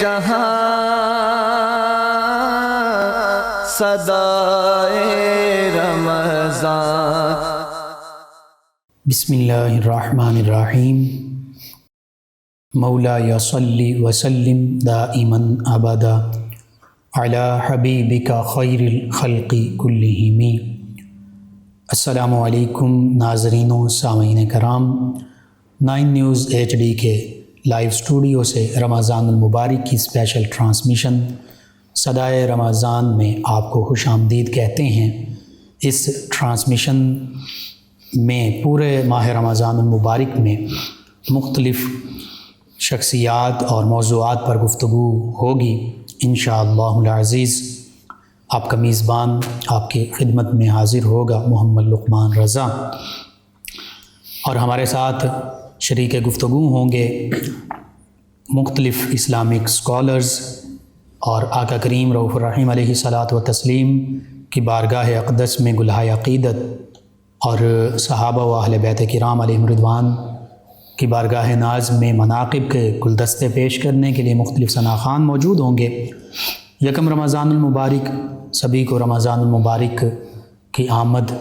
جہاں صدائے رمضان۔ بسم اللہ الرحمن الرحیم۔ مولا صلی وسلم دائما ابدا علی حبیبک خیر الخلق کلہم۔ السلام علیکم ناظرین و سامعین کرام، 9 نیوز HD کے لائیو اسٹوڈیو سے رمضان المبارک کی اسپیشل ٹرانسمیشن صدائے رمضان میں آپ کو خوش آمدید کہتے ہیں۔ اس ٹرانسمیشن میں پورے ماہ رمضان المبارک میں مختلف شخصیات اور موضوعات پر گفتگو ہوگی انشاءاللہ العزیز۔ آپ کا میزبان آپ کی خدمت میں حاضر ہوگا محمد لقمان رضا، اور ہمارے ساتھ شریک گفتگو ہوں گے مختلف اسلامک اسکالرز اور آقا کریم رؤوف الرحیم علیہ الصلاۃ والتسلیم کی بارگاہ اقدس میں گلہائے عقیدت، اور صحابہ و اہل بیت کرام علیہم رضوان کی بارگاہ ناز میں مناقب کے گلدستے پیش کرنے کے لیے مختلف ثناخوان موجود ہوں گے۔ یکم رمضان المبارک، سبھی کو رمضان المبارک کی آمد،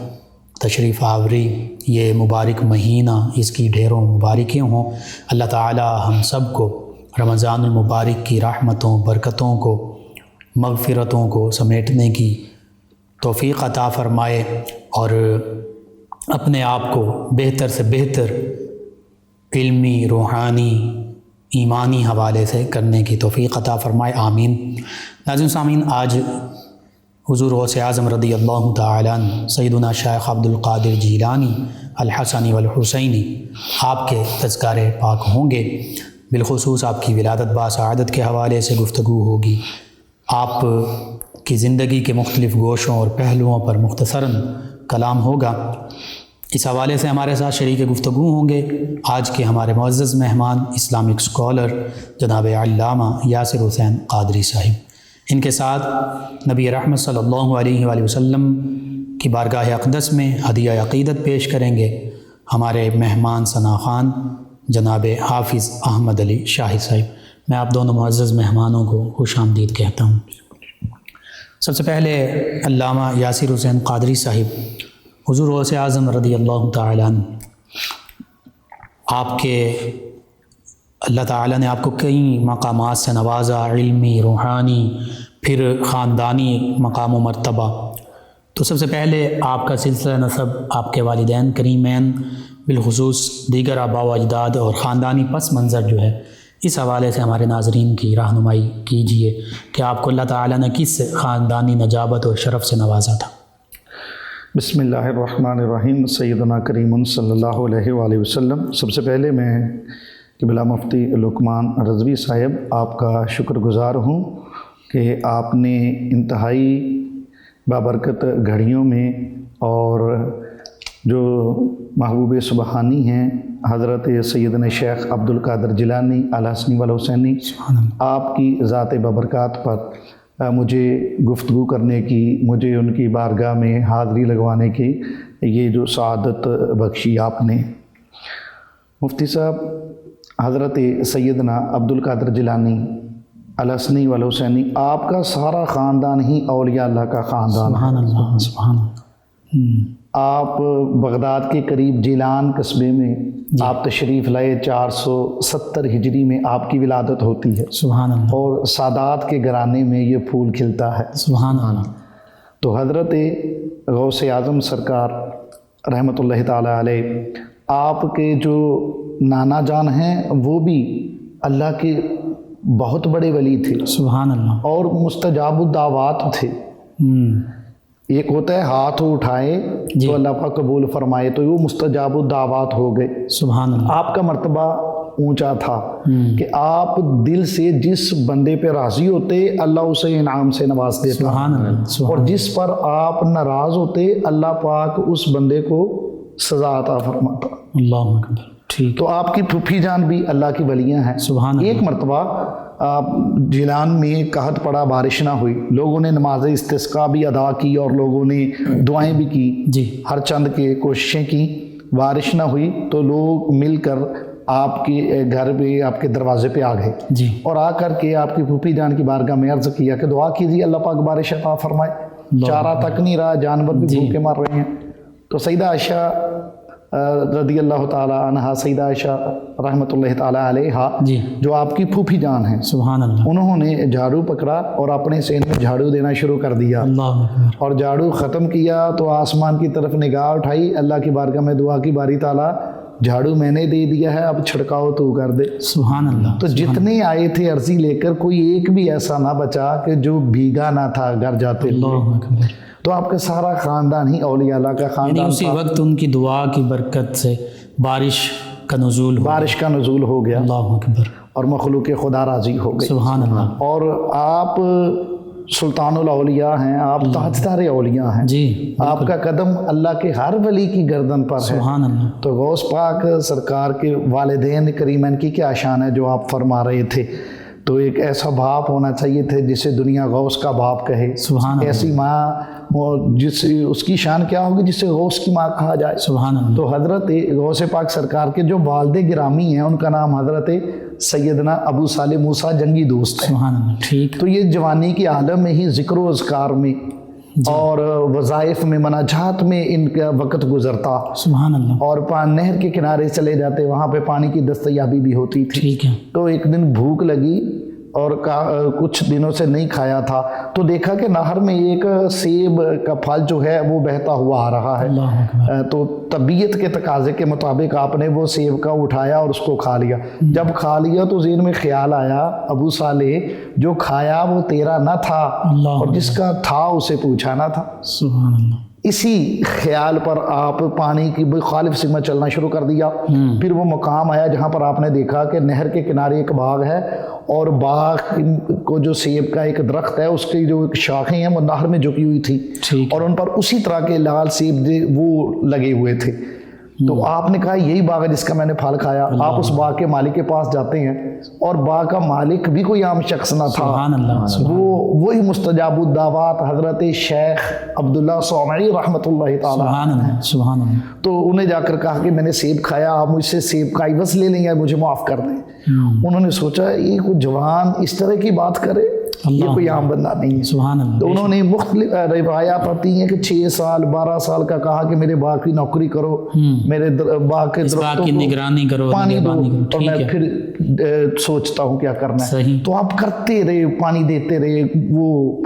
تشریف آوری، یہ مبارک مہینہ، اس کی ڈھیروں مبارکیں ہوں۔ اللہ تعالی ہم سب کو رمضان المبارک کی رحمتوں، برکتوں کو، مغفرتوں کو سمیٹنے کی توفیق عطا فرمائے، اور اپنے آپ کو بہتر سے بہتر علمی، روحانی، ایمانی حوالے سے کرنے کی توفیق عطا فرمائے، آمین۔ ناظرین سامعین، آج حضور غوث اعظم رضی اللہ تعالیٰ عنہ سیدنا شیخ عبد القادر جیلانی الحسنی والحسینی آپ کے تذکار پاک ہوں گے۔ بالخصوص آپ کی ولادت باسعادت کے حوالے سے گفتگو ہوگی۔ آپ کی زندگی کے مختلف گوشوں اور پہلوؤں پر مختصراً کلام ہوگا۔ اس حوالے سے ہمارے ساتھ شریک گفتگو ہوں گے آج کے ہمارے معزز مہمان اسلامک اسکالر جناب علامہ یاسر حسین قادری صاحب۔ ان کے ساتھ نبی رحمت صلی اللہ علیہ وآلہ وسلم کی بارگاہ اقدس میں ہدیہ عقیدت پیش کریں گے ہمارے مہمان ثناخوان جناب حافظ احمد علی شاہی صاحب۔ میں آپ دونوں معزز مہمانوں کو خوش آمدید کہتا ہوں۔ سب سے پہلے علامہ یاسر حسین قادری صاحب، حضور غوث اعظم رضی اللہ تعالیٰ عنہ، آپ کے اللہ تعالیٰ نے آپ کو کئی مقامات سے نوازا، علمی، روحانی، پھر خاندانی مقام و مرتبہ۔ تو سب سے پہلے آپ کا سلسلہ نسب، آپ کے والدین کریمین، بالخصوص دیگر آباء و اجداد اور خاندانی پس منظر جو ہے، اس حوالے سے ہمارے ناظرین کی رہنمائی کیجیے کہ آپ کو اللہ تعالیٰ نے کس خاندانی نجابت اور شرف سے نوازا تھا۔ بسم اللہ الرحمن الرحیم۔ سیدنا کریم صلی اللہ علیہ وآلہ وسلم۔ سب سے پہلے میں قبلہ مفتی لقمان رضوی صاحب آپ کا شکر گزار ہوں کہ آپ نے انتہائی بابرکت گھڑیوں میں، اور جو محبوب سبحانی ہیں حضرت سیدنا شیخ عبد القادر جیلانی الحسنی والحسینی، آپ کی ذات بابرکات پر مجھے گفتگو کرنے کی، مجھے ان کی بارگاہ میں حاضری لگوانے کی یہ جو سعادت بخشی آپ نے۔ مفتی صاحب، حضرت سیدنا عبد القادر جیلانی الحسنی والحسینی، آپ کا سارا خاندان ہی اولیاء اللہ کا خاندان ہے۔ سبحان اللہ، سبحان اللہ۔ آپ بغداد کے قریب جیلان قصبے میں آپ تشریف لائے، 470 ہجری میں آپ کی ولادت ہوتی ہے، سبحان اللہ، اور سادات کے گھرانے میں یہ پھول کھلتا ہے، سبحان اللہ۔ تو حضرت غوث اعظم سرکار رحمۃ اللہ تعالیٰ علیہ، آپ کے جو نانا جان ہیں وہ بھی اللہ کے بہت بڑے ولی تھے، سبحان اللہ، اور مستجاب الدعوات تھے۔ ایک ہوتا ہے ہاتھ اٹھائے تو اللہ پاک قبول فرمائے، تو وہ مستجاب الدعوات ہو گئے۔ سبحان اللہ۔ آپ کا مرتبہ اونچا تھا کہ آپ دل سے جس بندے پہ راضی ہوتے اللہ اسے انعام سے نواز دیتا، سبحان اللہ، اور جس پر آپ ناراض ہوتے اللہ پاک اس بندے کو سزا عطا فرماتا۔ اللہ اکبر۔ ٹھیک۔ تو آپ کی پھوپھی جان بھی اللہ کی ولیاں ہیں۔ سبحان اللہ۔ ایک مرتبہ جیلان میں قحط پڑا، بارش نہ ہوئی، لوگوں نے نماز استسقاء بھی ادا کی اور لوگوں نے دعائیں بھی کی، جی، ہر چند کے کوششیں کی، بارش نہ ہوئی تو لوگ مل کر آپ کے گھر پہ آپ کے دروازے پہ آ گئے جی اور آ کر کے آپ کی پھوپھی جان کی بارگاہ میں عرض کیا کہ دعا کیجیے اللہ پاک بارش عطا فرمائے، چارہ تک نہیں رہا، جانور بھی بھوکے مر رہے ہیں. تو سیدہ عائشہ رضی اللہ تعالیٰ عنہا، سیدہ عائشہ رحمۃ اللہ تعالیٰ علیہا جی جو آپ کی پھوپھی جان ہیں، سبحان اللہ، انہوں نے جھاڑو پکڑا اور اپنے سین میں جھاڑو دینا شروع کر دیا اللہ اکبر، اور جھاڑو ختم کیا تو آسمان کی طرف نگاہ اٹھائی، اللہ کی بارگاہ میں دعا کی باری تعالیٰ جھاڑو میں نے دے دیا ہے، اب چھڑکاؤ تو کر دے. سبحان اللہ. تو جتنے آئے تھے عرضی لے کر کوئی ایک بھی ایسا نہ بچا کہ جو بھیگا نہ تھا گھر جاتے ہوئے. اللہ اکبر. تو آپ کا سارا خاندان ہی اولیاء اللہ کا یعنی خاندان اسی تھا. وقت ان کی دعا کی برکت سے بارش کا نزول ہو. بارش کا نزول ہو گیا اللہ اکبر. اور مخلوق خدا راضی ہو گئی. سبحان اللہ. اور آپ سلطان الاولیاء ہیں، آپ تاجدار اولیاء ہیں. جی آپ کا قدم اللہ کے ہر ولی کی گردن پر ہے. سبحان اللہ. تو غوث پاک سرکار کے والدین کریمین کی کیا شان ہے جو آپ فرما رہے تھے. تو ایک ایسا باپ ہونا چاہیے تھے جسے دنیا غوث کا باپ کہے. سبحان اللہ. ایسی ماں جس اس کی شان کیا ہوگی جسے غوث کی ماں کہا جائے. سبحان اللہ. تو حضرت غوث پاک سرکار کے جو والد گرامی ہیں ان کا نام حضرت سیدنا ابو صالح موسیٰ جنگی دوست ہے. سبحان اللہ. ٹھیک. تو یہ جوانی کے عالم میں ہی ذکر و اذکار میں اور وظائف میں مناجات میں ان کا وقت گزرتا سبحان اللہ. اور نہر کے کنارے چلے جاتے، وہاں پہ پانی کی دستیابی بھی ہوتی تھی. ٹھیک ہے. تو ایک دن بھوک لگی اور کچھ دنوں سے نہیں کھایا تھا تو دیکھا کہ نہر میں ایک سیب کا پھل جو ہے وہ بہتا ہوا آ رہا ہے. اللہ اکبر. تو طبیعت کے تقاضے کے مطابق آپ نے وہ سیب کا اٹھایا اور اس کو کھا لیا. جب کھا لیا تو ذہن میں خیال آیا ابو صالح جو کھایا وہ تیرا نہ تھا اللہ اور جس کا تھا اسے پوچھا نہ تھا. سبحان اللہ. اسی خیال پر آپ پانی کی مخالف سمت چلنا شروع کر دیا. پھر وہ مقام آیا جہاں پر آپ نے دیکھا کہ نہر کے کنارے ایک باغ ہے اور باغ کو جو سیب کا ایک درخت ہے اس کی جو ایک شاخیں ہیں وہ نہر میں جھکی ہوئی تھی ٹھیک. اور ان پر اسی طرح کے لال سیب وہ لگے ہوئے تھے. تو آپ نے کہا یہی باغ ہے جس کا میں نے پھل کھایا. آپ اس باغ کے مالک کے پاس جاتے ہیں اور باغ کا مالک بھی کوئی عام شخص نہ تھا. سبحان اللہ. وہی مستجاب الدعوات حضرت شیخ عبداللہ صومعی رحمۃ اللہ تعالیٰ. سبحان اللہ. سبحان اللہ. تو انہیں جا کر کہا کہ میں نے سیب کھایا، آپ مجھ سے سیب کا عوض لے لیں یا مجھے معاف کر دیں. انہوں نے سوچا یہ کوئی جوان اس طرح کی بات کرے، یہ کوئی عام بندہ نہیں ہے. سبحان اللہ. تو انہوں نے مختلف روایات آتی ہیں کہ 6 سال 12 سال کا کہا کہ میرے باغ کی نوکری کرو، میرے باغ کے درختوں کی کو نگرانی کرو، پانی دو ٹھیک اور میں ہے. پھر سوچتا ہوں کیا کرنا ہے. صحیح. تو آپ کرتے رہے، پانی دیتے رہے، وہ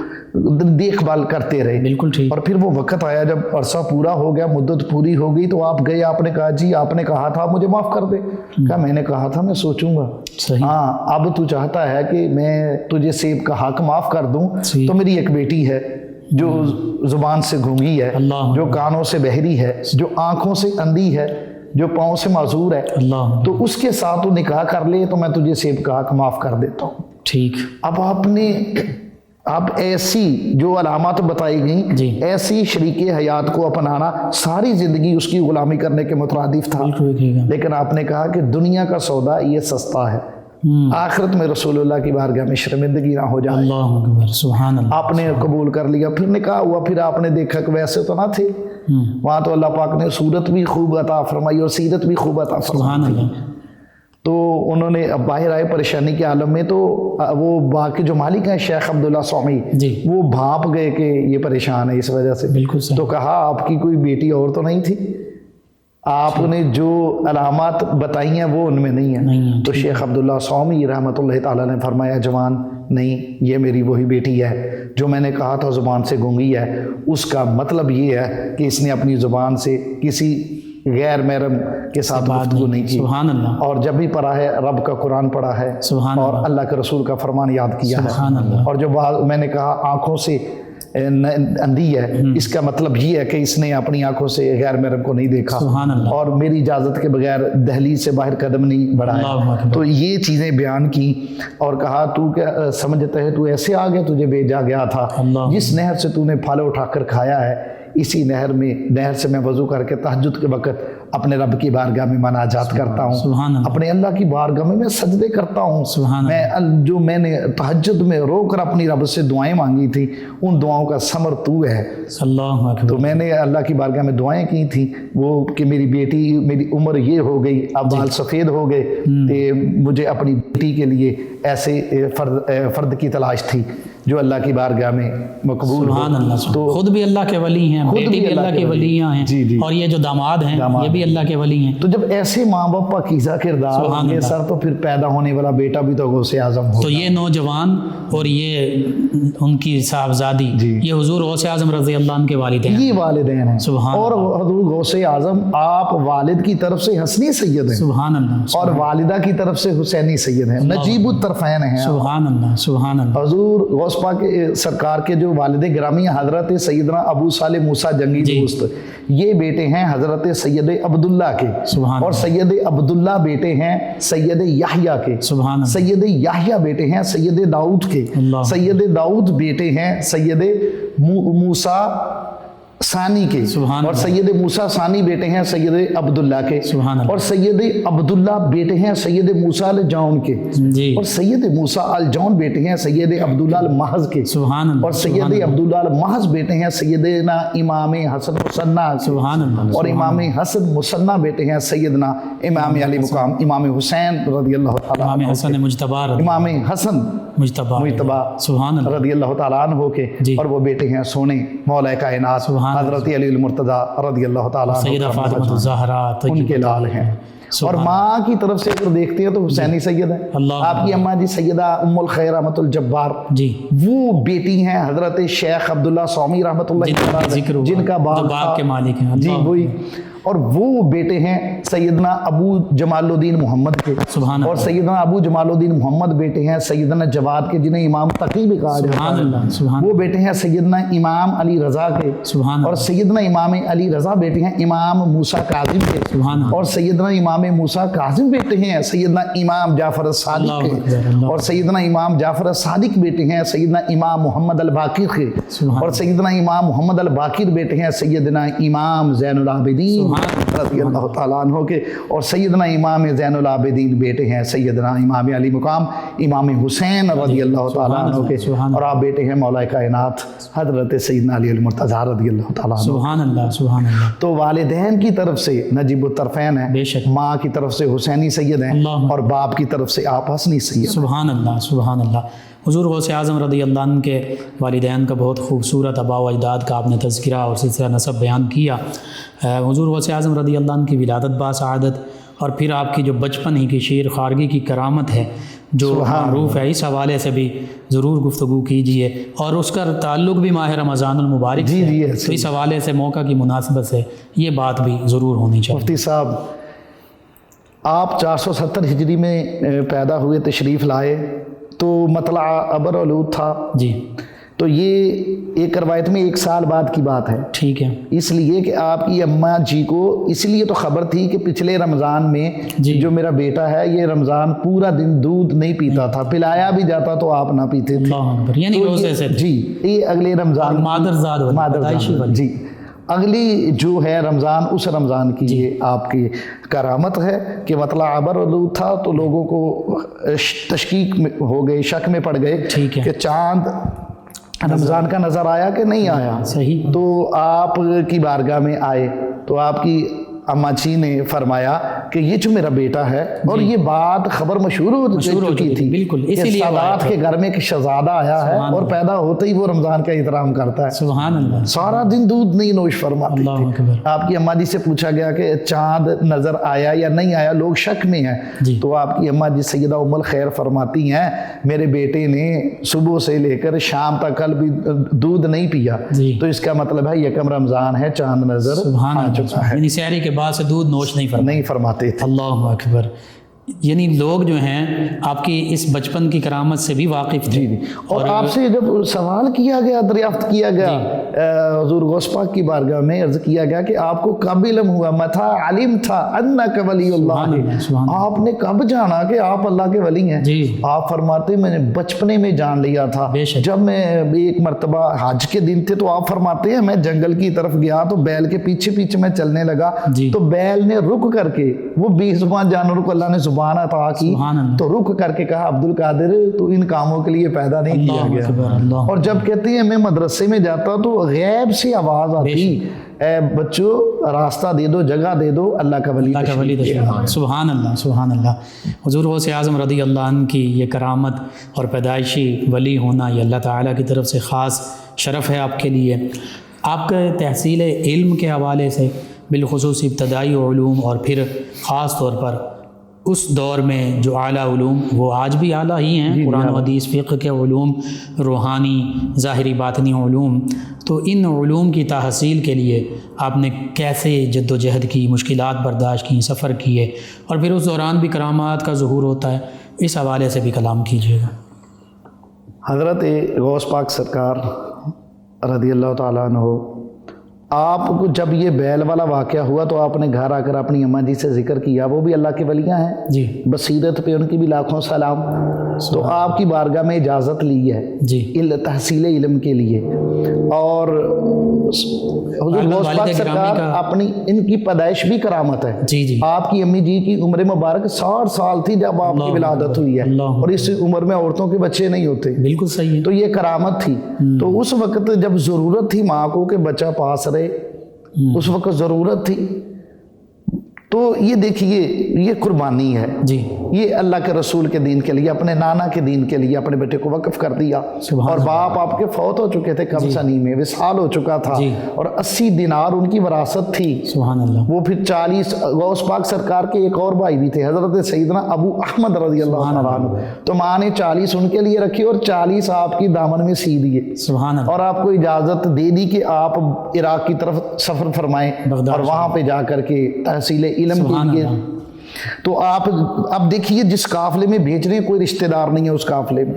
دیکھ بھال کرتے رہے. بالکل ٹھیک. اور پھر وہ وقت آیا جب عرصہ پورا ہو گیا، مدت پوری ہو گئی تو آپ گئے، آپ نے کہا جی آپ نے کہا تھا مجھے معاف کر دے. کہا میں نے کہا تھا میں سوچوں گا. صحیح. ہاں اب تو چاہتا ہے کہ میں تجھے سیب کا حق معاف کر دوں. صحیح. تو میری ایک بیٹی ہے جو زبان سے گونگی ہے، اللہ. جو کانوں سے بہری ہے، جو آنکھوں سے اندھی ہے، جو پاؤں سے معذور ہے. اللہ. تو اس کے ساتھ تو نکاح کر لے تو میں تجھے سیب کا حق معاف کر دیتا ہوں. ٹھیک. اب آپ ایسی جو علامات بتائی گئیں جی. ایسی شریک حیات کو اپنانا ساری زندگی اس کی غلامی کرنے کے مترادف تھا. بالکل ٹھیک ہے. لیکن آپ نے کہا کہ دنیا کا سودا یہ سستا ہے، آخرت میں رسول اللہ کی بارگاہ میں شرمندگی نہ ہو جائے. اللہ اکبر. سبحان اللہ. آپ نے قبول کر لیا، پھر نکاح ہوا، پھر آپ نے دیکھا کہ ویسے تو نہ تھے وہاں، تو اللہ پاک نے صورت بھی خوب عطا فرمائی اور سیرت بھی خوب عطا فرمائی. سبحان اللہ. تو انہوں نے اب باہر آئے پریشانی کے عالم میں، تو وہ باغ کے جو مالک ہیں شیخ عبداللہ صومعی جی. وہ بھانپ گئے کہ یہ پریشان ہے اس وجہ سے. بالکل صحیح. تو کہا آپ کی کوئی بیٹی اور تو نہیں تھی؟ آپ نے جو علامات بتائی ہیں وہ ان میں نہیں ہیں. تو شیخ عبداللہ صومعی رحمۃ اللہ تعالیٰ نے فرمایا جوان نہیں، یہ میری وہی بیٹی ہے جو میں نے کہا تھا زبان سے گونگی ہے. اس کا مطلب یہ ہے کہ اس نے اپنی زبان سے کسی غیر محرم کے ساتھ گفتگو نہیں کی. سبحان اللہ. اور جب بھی پڑھا ہے رب کا قرآن پڑھا ہے سبحان اور اللہ. اللہ کے رسول کا فرمان یاد کیا ہے. سبحان اللہ. اور جو میں نے کہا آنکھوں سے اندھی ہے، اس کا مطلب یہ ہے کہ اس نے اپنی آنکھوں سے غیر محرم کو نہیں دیکھا سبحان اللہ. اور میری اجازت کے بغیر دہلیز سے باہر قدم نہیں بڑھایا. اللہ اکبر. تو یہ چیزیں بیان کی اور کہا تو کیا سمجھتا ہے تو ایسے آ گیا، تجھے بھیجا گیا تھا. اللہ. جس نہر سے تو نے پھل اٹھا کر کھایا ہے اسی نہر سے میں وضو کر کے تہجد کے وقت اپنے رب کی بارگاہ میں مناجات کرتا ہوں، سبحان اللہ، اپنے اللہ کی بارگاہ میں سجدے کرتا ہوں، سبحان میں نے تہجد میں رو کر اپنی رب سے دعائیں مانگی تھی، ان دعاؤں کا ثمر تو ہے۔ اللہ اکبر۔ تو میں نے اللہ کی بارگاہ میں دعائیں کی تھیں وہ کہ میری بیٹی، میری عمر یہ ہو گئی، اب بال سفید ہو گئے، کہ مجھے اپنی بیٹی کے لیے ایسے فرد کی تلاش تھی جو اللہ کی بارگاہ میں مقبول ہو۔ سبحان اللہ، تو خود بھی اللہ کے ولی ہیں، بیٹی بھی اللہ کے ولیاں ہیں، جی اور یہ جو داماد ہیں یہ بھی اللہ کے ولی ہیں۔ تو جب ایسے ماں باپ پاکیزہ کردار ہوں گے سر، تو پھر پیدا ہونے والا بیٹا بھی تو غوث اعظم ہوگا۔ تو یہ نوجوان اور یہ ان کی صاحبزادی یہ حضور غوث اعظم رضی اللہ عنہ کے والدین، یہ والدین ہیں، سبحان اور حضور غوث اعظم آپ والد کی طرف سے حسنی سید ہیں، سبحان اللہ، اور والدہ کی طرف سے حسینی سید ہیں، نجیب الطرفین ہیں۔ سبحان اللہ، سبحان اللہ، حضور غوث پاک سرکار کے جو والد گرامی حضرت سیدنا ابو صالح موسیٰ جنگی دوست، یہ بیٹے ہیں حضرت سید عبداللہ کے، سبحان اور سید عبداللہ بیٹے ہیں سید یحییٰ کے، سبحان اللہ، سید یحییٰ بیٹے ہیں سید داؤد کے، اللہ، سید داؤد بیٹے ہیں سید موسیٰ ثانی کے، سبحان اور اللہ، سید موسیٰ ثانی بیٹے ہیں سید عبداللہ کے، سبحان اللہ، اور سید عبداللہ بیٹے ہیں سید موسیٰ الجون کے، جی، اور سید موسیٰ الجون بیٹے ہیں سید عبداللہ المحض کے، سبحان اللہ، اور سید عبداللہ المحض بیٹے ہیں سیدنا امام حسن مصنع کے، سبحان اللہ، اور امام حسن مصنع بیٹے ہیں سیدنا امام علی مقام امام حسین رضی اللہ تعالیٰ امام عنہ حسن مجتبی، امام حسن مجتبی، سبحان اللہ، رضی اللہ تعالیٰ عنہ کے، جی، اور وہ بیٹے ہیں سونے مولا کائنات سبحان حضرت علی المرتضیٰ رضی اللہ تعالیٰ عنہ سیدہ فاطمہ الزہرا ان کے لال ہیں۔ اور ماں کی طرف سے اگر دیکھتے ہیں تو حسینی سید ہے، اللہ، آپ کی اماں جی سیدہ ام الخیر رحمۃ الجبار، جی، وہ بیٹی ہیں حضرت شیخ عبداللہ سومی رحمۃ اللہ علیہ، جن کا باغ کے مالک ہیں، جی وہی، اور وہ بیٹے ہیں سیدنا ابو جمال الدین محمد کے، سبحان اور سیدنا ابو جمال الدین محمد بیٹے ہیں سیدنا جواد کے، جنہیں امام تقی بھی کہا جاتا سبحان اللہ، ہے، سبحان وہ بیٹے ہیں سیدنا امام علی رضا کے، سبحان اور سیدنا امام علی رضا بیٹے ہیں امام موسیٰ کاظم کے، سبحان اللہ، اور سیدنا امام موسیٰ کاظم بیٹے ہیں سیدنا امام جعفر الصادق کے، اور سیدنا امام جعفر الصادق بیٹے ہیں سیدنا امام محمد الباقر کے، اور سیدنا امام محمد الباقر بیٹے ہیں سیدنا امام زین العابدین رضی اللہ تعالیٰ عنہ کے، اور سیدنا امام زین العابدین بیٹے ہیں سیدنا امام علی مقام امام حسین رضی اللہ تعالیٰ عنہ کے، اور آپ بیٹے ہیں مولا کائنات حضرت سیدنا علی المرتضیٰ رضی اللہ تعالیٰ عنہ۔ سبحان اللہ، سبحان اللہ، تو والدین کی طرف سے نجیب الطرفین ہیں، بے شک، ماں کی طرف سے حسینی سید ہیں، اللہ، اور باپ کی طرف سے آپ حسنی سید ہیں۔ سبحان اللہ، سبحان اللہ۔ حضور غوث اعظم رضی اللہ عنہ کے والدین کا بہت خوبصورت آباء و اجداد کا آپ نے تذکرہ اور سلسلہ نسب بیان کیا۔ حضور غوث اعظم رضی اللہ عنہ کی ولادت باسعادت، اور پھر آپ کی جو بچپن ہی کی شیر خارگی کی کرامت ہے جو معروف ہے، اس حوالے سے بھی ضرور گفتگو کیجیے، اور اس کا تعلق بھی ماہ رمضان المبارک سے ہے، تو اس حوالے سے موقع کی مناسبت سے یہ بات بھی ضرور ہونی چاہیے۔ مفتی صاحب، آپ 470 ہجری میں پیدا ہوئے، تشریف لائے، تو مطلع ابر الود تھا، جی، تو یہ ایک روایت میں 1 سال بعد کی بات ہے، ٹھیک ہے، اس لیے کہ آپ کی اماں جی کو اس لیے تو خبر تھی کہ پچھلے رمضان میں جو میرا بیٹا ہے یہ رمضان پورا دن دودھ نہیں پیتا تھا، پلایا بھی جاتا تو آپ نہ پیتے تھے، اللہ اکبر، یعنی روزے سے، جی، یہ اگلے رمضان مادرزاد، جی، اگلی جو ہے رمضان، اس رمضان کی یہ آپ کی کرامت ہے کہ مطلع ابر الود تھا، تو لوگوں کو تشکیک ہو گئی، شک میں پڑ گئے کہ چاند رمضان کا نظر آیا کہ نہیں آیا، صحیح، تو آپ کی بارگاہ میں آئے تو آپ کی اماں جی نے فرمایا کہ یہ جو میرا بیٹا ہے، اور یہ بات خبر مشہور ہو چکی تھی، بالکل، اسی لیے سادات کے گھر میں ایک شہزادہ آیا ہے، اور پیدا ہوتے ہی وہ رمضان کا احترام کرتا ہے، سبحان اللہ، سارا دن دودھ نہیں نوش فرماتے تھے۔ آپ کی اماں جی سے پوچھا گیا کہ چاند نظر آیا یا نہیں آیا، لوگ شک میں ہیں، تو آپ کی اماں جی سیدہ ام الخیر فرماتی ہیں میرے بیٹے نے صبح سے لے کر شام تک کل بھی دودھ نہیں پیا، تو اس کا مطلب ہے یکم رمضان ہے، چاند نظر آ چکا ہے، یعنی سحری کے بعد سے دودھ نوش نہیں فرماتے تھے۔ اللہ اکبر، یعنی لوگ جو ہیں آپ کی اس بچپن کی کرامت سے بھی واقف تھے. جی اور آپ سے جب سوال کیا گیا، دریافت کیا گیا حضور غوث پاک کی بارگاہ میں، عرض کیا گیا کہ آپ کو کب علم ہوا، متى علمت انک ولی اللہ، آپ نے کب جانا کہ آپ اللہ کے ولی ہیں؟ آپ فرماتے میں نے بچپنے میں جان لیا تھا. جب میں ایک مرتبہ حج کے دن تھے تو آپ فرماتے ہیں میں جنگل کی طرف گیا تو بیل کے پیچھے پیچھے میں چلنے لگا تو بیل نے رک کر کے، وہ بے زبان جانور کو اللہ نے زبان عطا کی تو رک کر کے کہا عبد القادر تو ان کاموں کے لیے پیدا نہیں کیا گیا. اور جب کہتے ہیں میں مدرسے میں جاتا تو غیب سے آواز آتی، اے بچوں راستہ دے دو، جگہ دے دو، اللہ کا ولی تشریف. سبحان اللہ سبحان اللہ. حضور غوث اعظم رضی اللہ عنہ کی یہ کرامت اور پیدائشی ولی ہونا یہ اللہ تعالیٰ کی طرف سے خاص شرف ہے آپ کے لیے. آپ کے تحصیل علم کے حوالے سے بالخصوص ابتدائی علوم اور پھر خاص طور پر اس دور میں جو اعلیٰ علوم وہ آج بھی اعلیٰ ہی ہیں، قرآن و حدیث، فقہ کے علوم، روحانی ظاہری باطنی علوم، تو ان علوم کی تحصیل کے لیے آپ نے کیسے جد و جہد کی، مشکلات برداشت کی، سفر کیے، اور پھر اس دوران بھی کرامات کا ظہور ہوتا ہے، اس حوالے سے بھی کلام کیجیے گا. حضرت غوث پاک سرکار رضی اللہ تعالیٰ عنہ، آپ کو جب یہ بیل والا واقعہ ہوا تو آپ نے گھر آ کر اپنی اماں جی سے ذکر کیا، وہ بھی اللہ کے ولیاں ہیں جی، بصیرت پہ ان کی بھی لاکھوں سلام. تو آپ کی بارگاہ میں اجازت لی ہے جی تحصیل علم کے لیے. اور حضور غوث پاک سرکار اپنی ان کی پیدائش بھی کرامت ہے. جی جی آپ کی امی جی کی عمر مبارک 60 سال تھی جب آپ کی ولادت ہوئی ہے، اور اس عمر میں عورتوں کے بچے نہیں ہوتے. بالکل صحیح ہے. تو یہ کرامت تھی. تو اس وقت جب ضرورت تھی ماں کو کہ بچہ پاس رہے، اس وقت ضرورت تھی. تو یہ دیکھیے یہ قربانی ہے جی، یہ اللہ کے رسول کے دین کے لیے، اپنے نانا کے دین کے لیے اپنے بیٹے کو وقف کر دیا. اور باپ آپ کے فوت ہو چکے تھے کم سنی میں، وصال ہو چکا تھا، اور 80 دینار ان کی وراثت تھی. سبحان اللہ. وہ پھر 40 غوث پاک سرکار کے ایک اور بھائی بھی تھے حضرت سیدنا ابو احمد رضی اللہ تعالیٰ عنہ، تو ماں نے 40 ان کے لیے رکھی اور 40 آپ کی دامن میں سی دیے. سبحان اللہ. اور آپ کو اجازت دے دی کہ آپ عراق کی طرف سفر فرمائیں اور وہاں پہ جا کر کے تحصیل علم کے لیے. تو آپ اب دیکھیے جس قافلے میں بھیج رہے ہیں کوئی رشتہ دار نہیں ہے اس قافلے میں.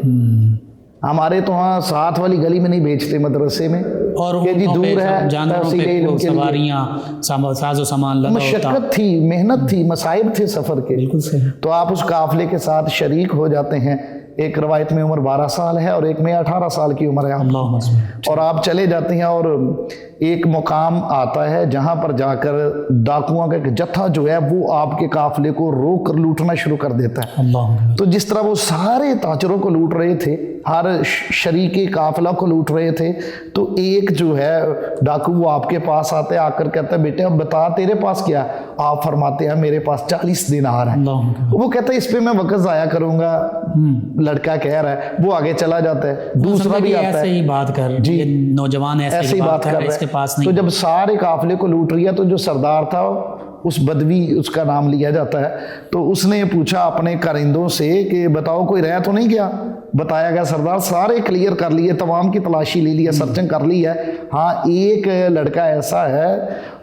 ہمارے تو ہاں ساتھ والی گلی میں نہیں بھیجتے مدرسے میں، اور کہ جی دور ہے تحصیل علم کے لیے. سواریاں، ساز و سامان لگا ہوتا، مشقت تھی، محنت تھی، مصائب تھے سفر کے. بالکل صحیح. تو آپ اس قافلے کے ساتھ شریک ہو جاتے ہیں. ایک روایت میں عمر 12 سال ہے اور ایک میں 18 سال کی عمر ہے. اور آپ چلے جاتے ہیں اور ایک مقام آتا ہے جہاں پر جا کر ڈاکوؤں کا ایک جتھا جو ہے وہ آپ کے قافلے کو روک کر لوٹنا شروع کر دیتا ہے. تو جس طرح وہ سارے تاجروں کو لوٹ رہے تھے، ہر شریک قافلہ کو لوٹ رہے تھے، تو ایک جو ہے ڈاکو وہ آپ کے پاس آتا ہے، آ کر کہتا ہے بیٹے اب بتا تیرے پاس کیا ہے؟ آپ فرماتے ہیں میرے پاس 40 دینار ہیں. وہ کہتا ہے اس پہ میں وقت ضائع کروں گا، لڑکا کہہ رہا ہے. وہ آگے چلا جاتا ہے. دوسرا بھی آتا ہے، ایسے ہی بات کر جی نوجوان ایسے ہی بات کر رہا ہے. تو جب سارے قافلے کو لوٹ رہی ہے تو جو سردار تھا اس بدوی اس کا نام لیا جاتا ہے، تو اس نے پوچھا اپنے کارندوں سے کہ بتاؤ کوئی رہ تو نہیں گیا؟ بتایا گیا سردار سارے کلیئر کر لیے، تمام کی تلاشی لے لی ہے، سرچنگ کر لی ہے. ہاں ایک لڑکا ایسا ہے،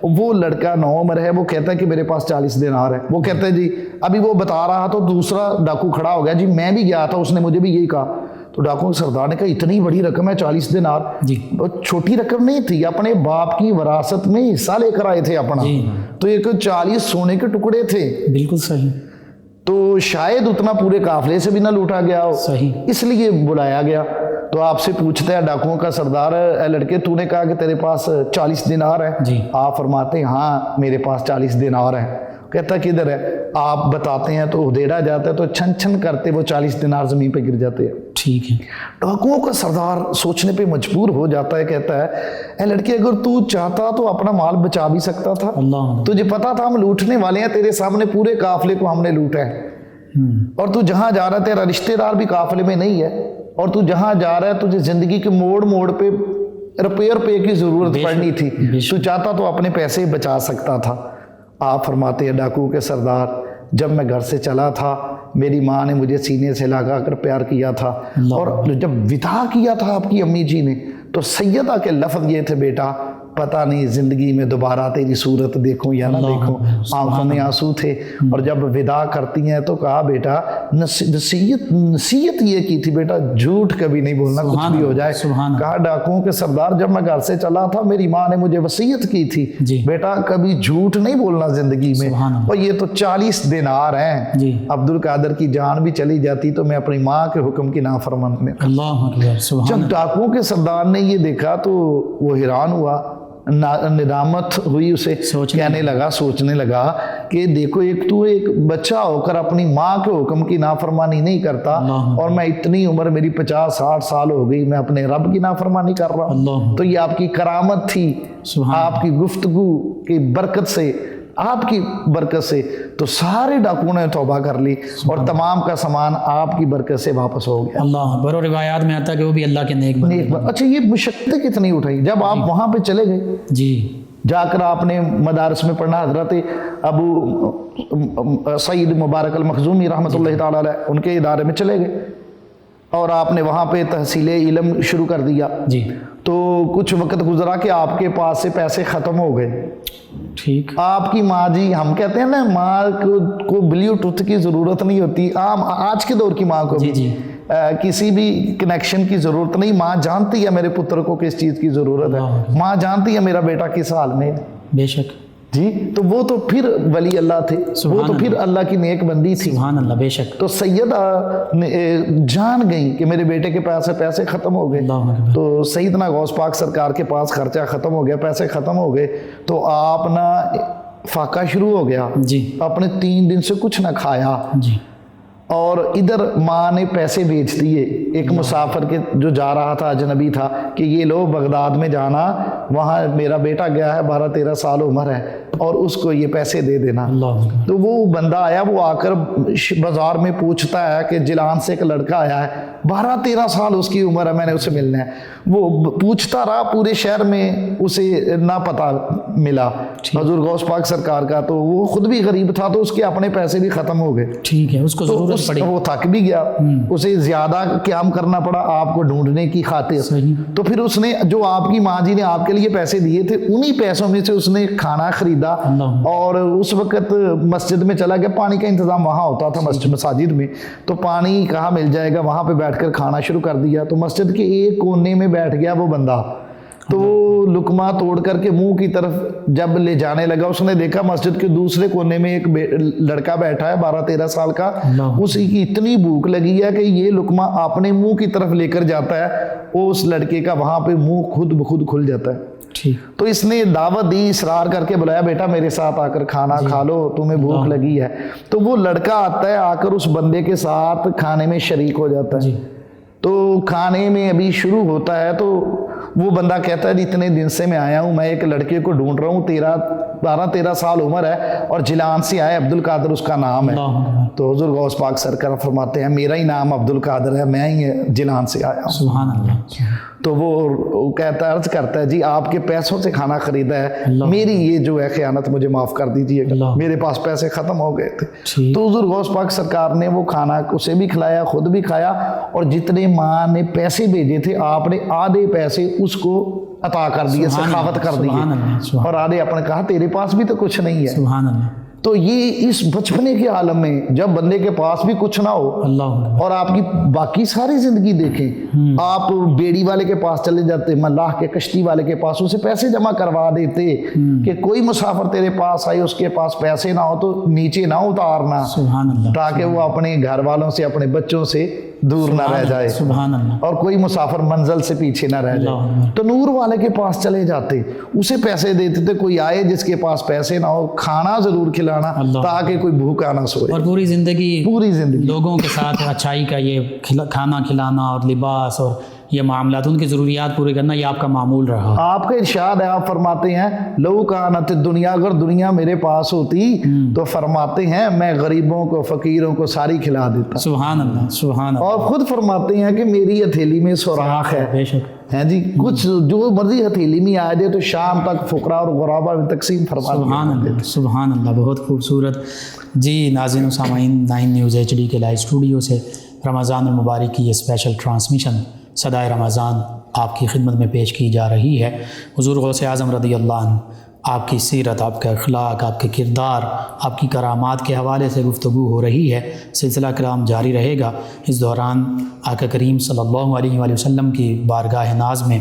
وہ لڑکا 9 عمر ہے، وہ کہتا ہے کہ میرے پاس 40 دینار ہے. وہ کہتا ہے جی ابھی وہ بتا رہا تو دوسرا ڈاکو کھڑا ہو گیا، جی میں بھی گیا تھا اس نے مجھے بھی یہی کہا. تو ڈاکو سردار نے کہا اتنی بڑی رقم ہے 40 دینار؟ جی چھوٹی رقم نہیں تھی، اپنے باپ کی وراثت میں حصہ لے کر آئے تھے اپنا. تو ایک 40 سونے کے ٹکڑے تھے. بالکل صحیح. تو شاید اتنا پورے قافلے سے بھی نہ لوٹا گیا ہو، صحیح، اس لیے بلایا گیا. تو آپ سے پوچھتا ہے ڈاکوؤں کا سردار، اے لڑکے تو نے کہا کہ تیرے پاس 40 دینار ہے؟ جی. آپ فرماتے ہیں ہاں میرے پاس 40 دینار ہے. کہتا کدھر ہے؟ آپ بتاتے ہیں تو ادھیڑا جاتا ہے تو چھن چھن کرتے وہ 40 دینار زمین پہ گر جاتے ہیں. ٹھیک ہے. ڈاکوؤں کا سردار سوچنے پہ مجبور ہو جاتا ہے، کہتا ہے اے لڑکے اگر تو چاہتا تو اپنا مال بچا بھی سکتا تھا. تجھے پتا تھا ہم لوٹنے والے ہیں، تیرے سامنے پورے قافلے کو ہم نے لوٹا ہے، اور تو جہاں جا رہا تیرا رشتہ دار بھی قافلے میں نہیں ہے، اور تو جہاں جا رہا ہے تجھے زندگی کے موڑ موڑ پہ روپے کی ضرورت پڑنی تھی، تو چاہتا تو اپنے پیسے بچا سکتا تھا. آپ فرماتے ہیں ڈاکو کے سردار جب میں گھر سے چلا تھا میری ماں نے مجھے سینے سے لگا کر پیار کیا تھا، اور جب ودا کیا تھا آپ کی امی جی نے تو سیدہ کے لفظ یہ تھے بیٹا پتہ نہیں زندگی میں دوبارہ تیری صورت دیکھوں یا نہ دیکھوں، آنکھوں میں آنسو تھے۔ اور جب وداع کرتی ہیں تو کہا بیٹا نصیحت یہ کی تھی بیٹا جھوٹ کبھی نہیں بولنا کچھ بھی ہو جائے۔ کہا ڈاکوؤں کے سردار جب میں گھر سے چلا تھا میری ماں نے مجھے وصیت کی تھی بیٹا کبھی جھوٹ نہیں بولنا زندگی میں۔ اور یہ تو 40 دینار ہیں، عبد القادر کی جان بھی چلی جاتی تو میں اپنی ماں کے حکم کی نافرمانی میں۔ جب ڈاکوؤں کے سردار نے یہ دیکھا تو وہ حیران ہوا، ندامت ہوئی اسے، کہنے لگا سوچنے لگا کہ دیکھو تو ایک بچہ ہو کر اپنی ماں کے حکم کی نافرمانی نہیں کرتا، اور میں اتنی عمر میری 50-60 سال ہو گئی میں اپنے رب کی نافرمانی کر رہا ہوں۔ تو یہ آپ کی کرامت تھی، آپ کی گفتگو کی برکت سے، آپ کی برکت سے تو سارے ڈاکوؤں نے توبہ کر لی اور تمام کا سامان آپ کی برکت سے واپس ہو گیا۔ اللہ اکبر۔ اور روایات میں آتا ہے کہ وہ بھی اللہ کے نیک بندے۔ اچھا یہ مشقتیں کتنی اٹھائی جب آپ وہاں پہ چلے گئے؟ جی جا کر آپ نے مدارس میں پڑھنا، حضرت ابو سعید مبارک المخزومی رحمۃ اللہ تعالیٰ علیہ ان کے ادارے میں چلے گئے اور آپ نے وہاں پہ تحصیل علم شروع کر دیا۔ جی تو کچھ وقت گزرا کہ آپ کے پاس سے پیسے ختم ہو گئے۔ ٹھیک۔ آپ کی ماں جی، ہم کہتے ہیں نا ماں کو بلیوٹوتھ کی ضرورت نہیں ہوتی، عام آج کے دور کی ماں کو بھی کسی بھی کنیکشن کی ضرورت نہیں، ماں جانتی ہے میرے پتر کو کس چیز کی ضرورت ہے، ماں جانتی ہے میرا بیٹا کس حال میں۔ بے شک جی تو وہ تو پھر ولی اللہ تھے، وہ تو پھر اللہ کی نیک بندی تھی۔ سبحان اللہ۔ بے شک۔ تو سیدہ جان گئی کہ میرے بیٹے کے پاس پیسے ختم ہو گئے، تو سیدنا غوث پاک سرکار کے پاس خرچہ ختم ہو گیا، پیسے ختم ہو گئے، تو آپ نا فاقہ شروع ہو گیا جی۔ آپ نے 3 دن سے کچھ نہ کھایا، جی۔ اور ادھر ماں نے پیسے بیچ دیے ایک مسافر کے جو جا رہا تھا، اجنبی تھا، کہ یہ لو بغداد میں جانا، وہاں میرا بیٹا گیا ہے 12-13 سال عمر ہے اور اس کو یہ پیسے دے دینا۔ تو وہ بندہ آیا، وہ آ کر بازار میں پوچھتا ہے کہ جلان سے ایک لڑکا آیا ہے 12-13 سال اس کی عمر ہے، میں نے اسے ملنا ہے۔ وہ پوچھتا رہا پورے شہر میں، اسے نہ پتہ ملا حضور غوث پاک سرکار کا، تو وہ خود بھی غریب تھا تو اس کے اپنے پیسے بھی ختم ہو گئے۔ ٹھیک ہے، اس کو ضرورت پڑی، وہ تھک بھی گیا، اسے زیادہ قیام کرنا پڑا آپ کو ڈھونڈنے کی خاطر۔ تو پھر اس نے جو آپ کی ماں جی نے آپ کے لیے پیسے دیے تھے انہی پیسوں میں سے اس نے کھانا خریدا، اور اس وقت مسجد میں چلا گیا، پانی کا انتظام وہاں ہوتا تھا مساجد میں، تو پانی کہاں مل جائے گا، وہاں پہ بیٹھ کر کھانا شروع کر دیا۔ تو مسجد کے ایک کونے میں بیٹھ گیا وہ بندہ، تو وہ لقمہ توڑ کر کے منہ کی طرف جب لے جانے لگا، اس نے دیکھا مسجد کے دوسرے کونے میں ایک لڑکا بیٹھا ہے 12-13 سال کا، اسی کی اتنی بھوک لگی ہے کہ یہ لقمہ اپنے منہ کی طرف لے کر جاتا ہے، وہ اس لڑکے کا وہاں پہ منہ خود بخود کھل جاتا ہے۔ تو اس نے دعوت دی، اصرار کر کے بلایا بیٹا میرے ساتھ آ کر کھانا کھا لو، تمہیں بھوک لگی ہے۔ تو وہ لڑکا آتا ہے، آ کر اس بندے کے ساتھ کھانے میں شریک ہو جاتا ہے۔ تو کھانے میں ابھی شروع ہوتا ہے تو وہ بندہ کہتا ہے اتنے دن سے میں آیا ہوں، میں ایک لڑکے کو ڈھونڈ رہا ہوں، 12-13 سال عمر ہے اور جلان سے آیا، عبد القادر اس کا نام ہے۔ تو حضور غوث پاک سرکار فرماتے ہیں میرا ہی نام عبد القادر ہے، میں ہی جلان سے آیا ہوں۔ سبحان اللہ۔ تو وہ کہتا ہے، عرض کرتا ہے جی آپ کے پیسوں سے کھانا خریدا ہے، میری یہ جو ہے خیانت مجھے معاف کر دیجیے گا، میرے پاس پیسے ختم ہو گئے تھے۔ تو حضور غوث پاک سرکار نے وہ کھانا اسے بھی کھلایا، خود بھی کھایا، اور جتنے ماں نے پیسے بھیجے تھے آپ نے آدھے پیسے اس کو عطا کر دیے، سخاوت کر دیے، اور آدھے آپ نے کہا تیرے پاس بھی تو کچھ نہیں ہے۔ سبحان اللہ۔ تو یہ اس بچپنے کے عالم میں جب بندے کے پاس بھی کچھ نہ ہو اور آپ کی باقی ساری زندگی دیکھیں، آپ بیڑی والے کے پاس چلے جاتے، ملاح کے کشتی والے کے پاس، اسے پیسے جمع کروا دیتے کہ کوئی مسافر تیرے پاس آئے اس کے پاس پیسے نہ ہو تو نیچے نہ اتارنا، تاکہ وہ اپنے گھر والوں سے اپنے بچوں سے دور نہ رہ جائے، اور کوئی مسافر منزل سے پیچھے نہ رہ جائے۔ تو نور والے کے پاس چلے جاتے، اسے پیسے دیتے تھے، کوئی آئے جس کے پاس پیسے نہ ہو کھانا ضرور کھلانا تاکہ کوئی بھوکا نہ سوئے، اور پوری زندگی لوگوں کے ساتھ اچھائی کا یہ کھانا کھلانا اور لباس اور یہ معاملات، ان کی ضروریات پورے کرنا، یہ آپ کا معمول رہا۔ آپ کا ارشاد ہے، آپ فرماتے ہیں لو کانت دنیا، اگر دنیا میرے پاس ہوتی تو فرماتے ہیں میں غریبوں کو فقیروں کو ساری کھلا دیتا۔ سبحان اللہ، سبحان اللہ۔ اور خود فرماتے ہیں کہ میری ہتھیلی میں سوراخ ہے، بے شک ہے جی، کچھ جو مرضی ہتھیلی میں آ جائے تو شام تک فقراء اور غربا میں تقسیم فرما دیتے۔ سبحان اللہ، سبحان اللہ، بہت خوبصورت۔ جی ناظرین و سامعین، 9 نیوز HD کے لائیو اسٹوڈیو سے رمضان المبارک کی یہ اسپیشل ٹرانسمیشن صدائے رمضان آپ کی خدمت میں پیش کی جا رہی ہے۔ حضور غوث اعظم رضی اللہ عنہ، آپ کی سیرت، آپ کا اخلاق، آپ کے کردار، آپ کی کرامات کے حوالے سے گفتگو ہو رہی ہے۔ سلسلہ کلام جاری رہے گا۔ اس دوران آقا کریم صلی اللہ علیہ وآلہ وسلم کی بارگاہ ناز میں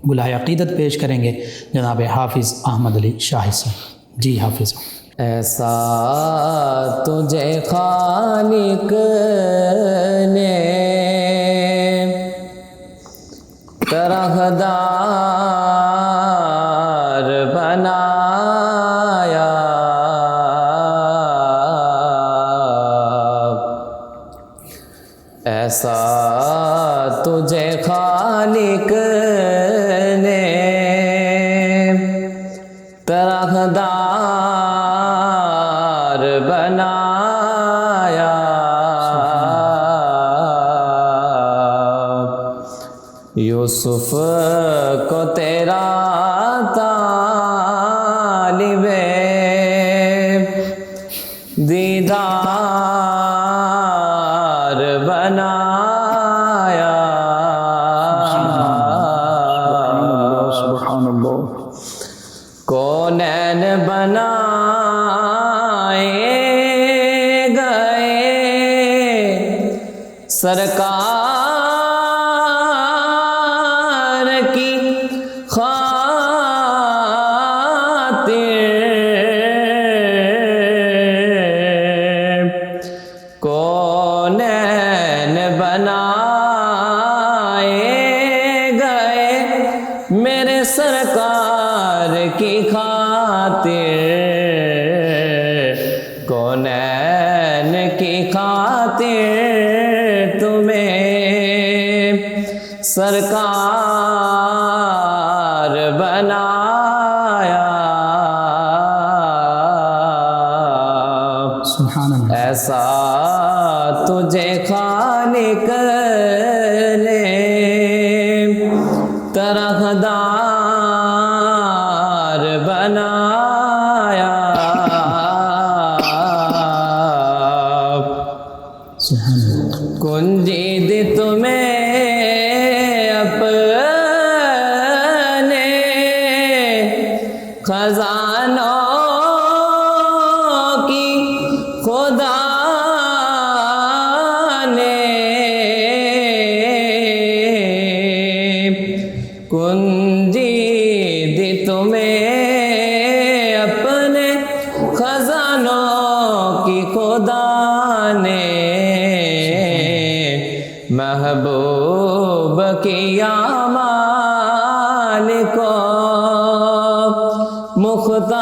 گلہائے عقیدت پیش کریں گے جناب حافظ احمد علی شاہد صاحب۔ جی حافظ۔ ایسا تجھے خالق نے طرحدار بنایا، ایسا تجھے خالق نے طرحدار بنایا، یوسف کو تیرا طالب دیدار بنایا، سبحان اللہ۔ کونین بنائے گئے سرکار کی خاطر، کونین بنائے گئے میرے سرکار کی خاطر، کونین کی خاطر تمہیں سرکار بنایا، سبحان اللہ۔ ایسا تجھے خالق نے طرحدار بنایا، سبحان اللہ۔ کنجید تمہیں اپنے خزانوں کی خدا نے، کنجید تمہیں اپنے خزانوں کی خدا نے، محبوب کیا مالک کو مختار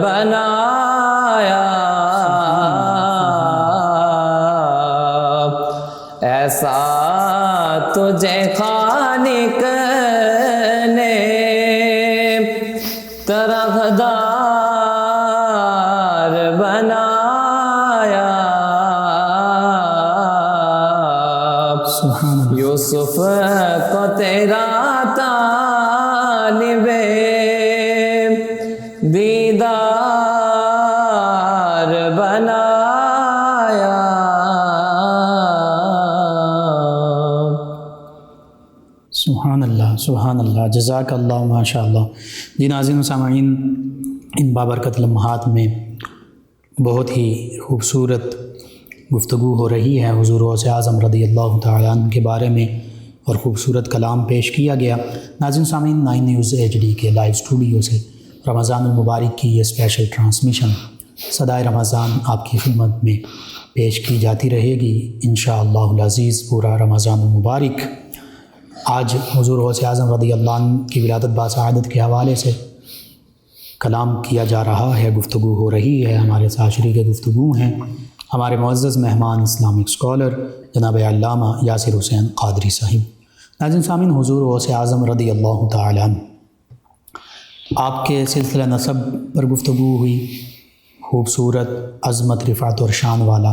بنایا، ایسا تجھے خالق نے طرحدار بنایا، سبحان اللہ۔ یوسف کو تیرا طالب دیدار بنایا، سبحان اللہ، سبحان اللہ، جزاک اللہ، ماشاء اللہ۔ جی ناظرین و سامعین، ان بابرکت لمحات میں بہت ہی خوبصورت گفتگو ہو رہی ہے حضور غوث اعظم رضی اللہ تعالیٰ عنہ کے بارے میں، اور خوبصورت کلام پیش کیا گیا۔ ناظرین و سامعین، 9 نیوز ایچ ڈی کے لائیو اسٹوڈیو سے رمضان المبارک کی یہ اسپیشل ٹرانسمیشن صدائے رمضان آپ کی خدمت میں پیش کی جاتی رہے گی انشاءاللہ العزیز پورا رمضان المبارک۔ آج حضور غوث اعظم رضی اللہ عنہ کی ولادت باسعادت کے حوالے سے کلام کیا جا رہا ہے، گفتگو ہو رہی ہے، ہمارے ساتھ شریک گفتگو ہیں ہمارے معزز مہمان اسلامک اسکالر جناب علامہ یاسر حسین قادری صاحب۔ ناظرین سامعین، حضور غوث اعظم رضی اللہ تعالیٰ عنہ، آپ کے سلسلہ نسب پر گفتگو ہوئی، خوبصورت، عظمت، رفعت اور شان والا۔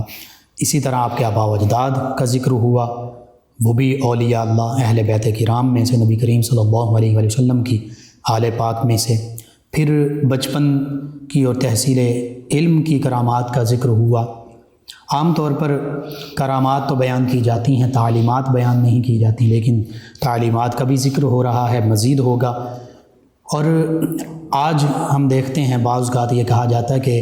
اسی طرح آپ کے آباء و اجداد کا ذکر ہوا، وہ بھی اولیاء اللہ اہل بیت کرام میں سے، نبی کریم صلی اللہ علیہ وآلہ وسلم کی آل پاک میں سے۔ پھر بچپن کی اور تحصیل علم کی کرامات کا ذکر ہوا۔ عام طور پر کرامات تو بیان کی جاتی ہیں، تعلیمات بیان نہیں کی جاتی، لیکن تعلیمات کا بھی ذکر ہو رہا ہے، مزید ہوگا۔ اور آج ہم دیکھتے ہیں بعض اوقات یہ کہا جاتا ہے کہ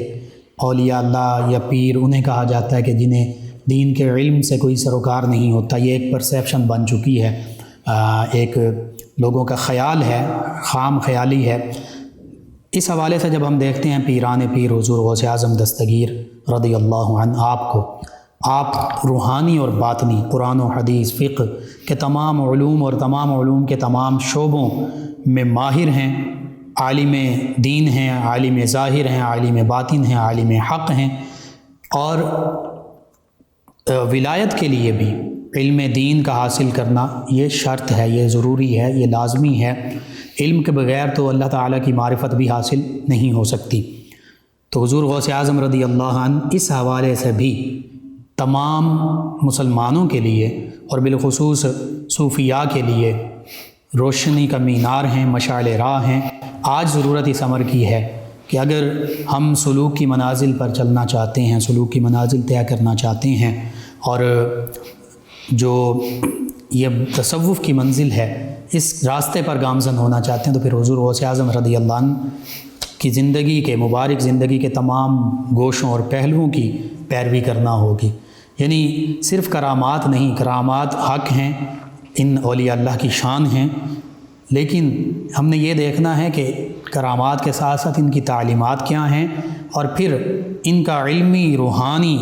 اولیاء اللہ یا پیر انہیں کہا جاتا ہے کہ جنہیں دین کے علم سے کوئی سروکار نہیں ہوتا۔ یہ ایک پرسیپشن بن چکی ہے، ایک لوگوں کا خیال ہے، خام خیالی ہے۔ اس حوالے سے جب ہم دیکھتے ہیں پیران پیر حضور غوث اعظم دستگیر رضی اللہ عنہ آپ روحانی اور باطنی، قرآن و حدیث، فقہ کے تمام علوم اور تمام علوم کے تمام شعبوں میں ماہر ہیں، عالم دین ہیں، عالم ظاہر ہیں، عالم باطن ہیں، عالم حق ہیں۔ اور ولایت کے لیے بھی علم دین کا حاصل کرنا یہ شرط ہے، یہ ضروری ہے، یہ لازمی ہے۔ علم کے بغیر تو اللہ تعالیٰ کی معرفت بھی حاصل نہیں ہو سکتی۔ تو حضور غوث اعظم رضی اللہ عنہ اس حوالے سے بھی تمام مسلمانوں کے لیے اور بالخصوص صوفیاء کے لیے روشنی کا مینار ہیں، مشعل راہ ہیں۔ آج ضرورت اس امر کی ہے کہ اگر ہم سلوک کی منازل پر چلنا چاہتے ہیں، سلوک کی منازل طے کرنا چاہتے ہیں، اور جو یہ تصوف کی منزل ہے اس راستے پر گامزن ہونا چاہتے ہیں، تو پھر حضور غوث اعظم رضی اللہ عنہ کی زندگی کے، مبارک زندگی کے تمام گوشوں اور پہلوؤں کی پیروی کرنا ہوگی۔ یعنی صرف کرامات نہیں، کرامات حق ہیں، ان اولیاء اللہ کی شان ہیں، لیکن ہم نے یہ دیکھنا ہے کہ کرامات کے ساتھ ساتھ ان کی تعلیمات کیا ہیں، اور پھر ان کا علمی روحانی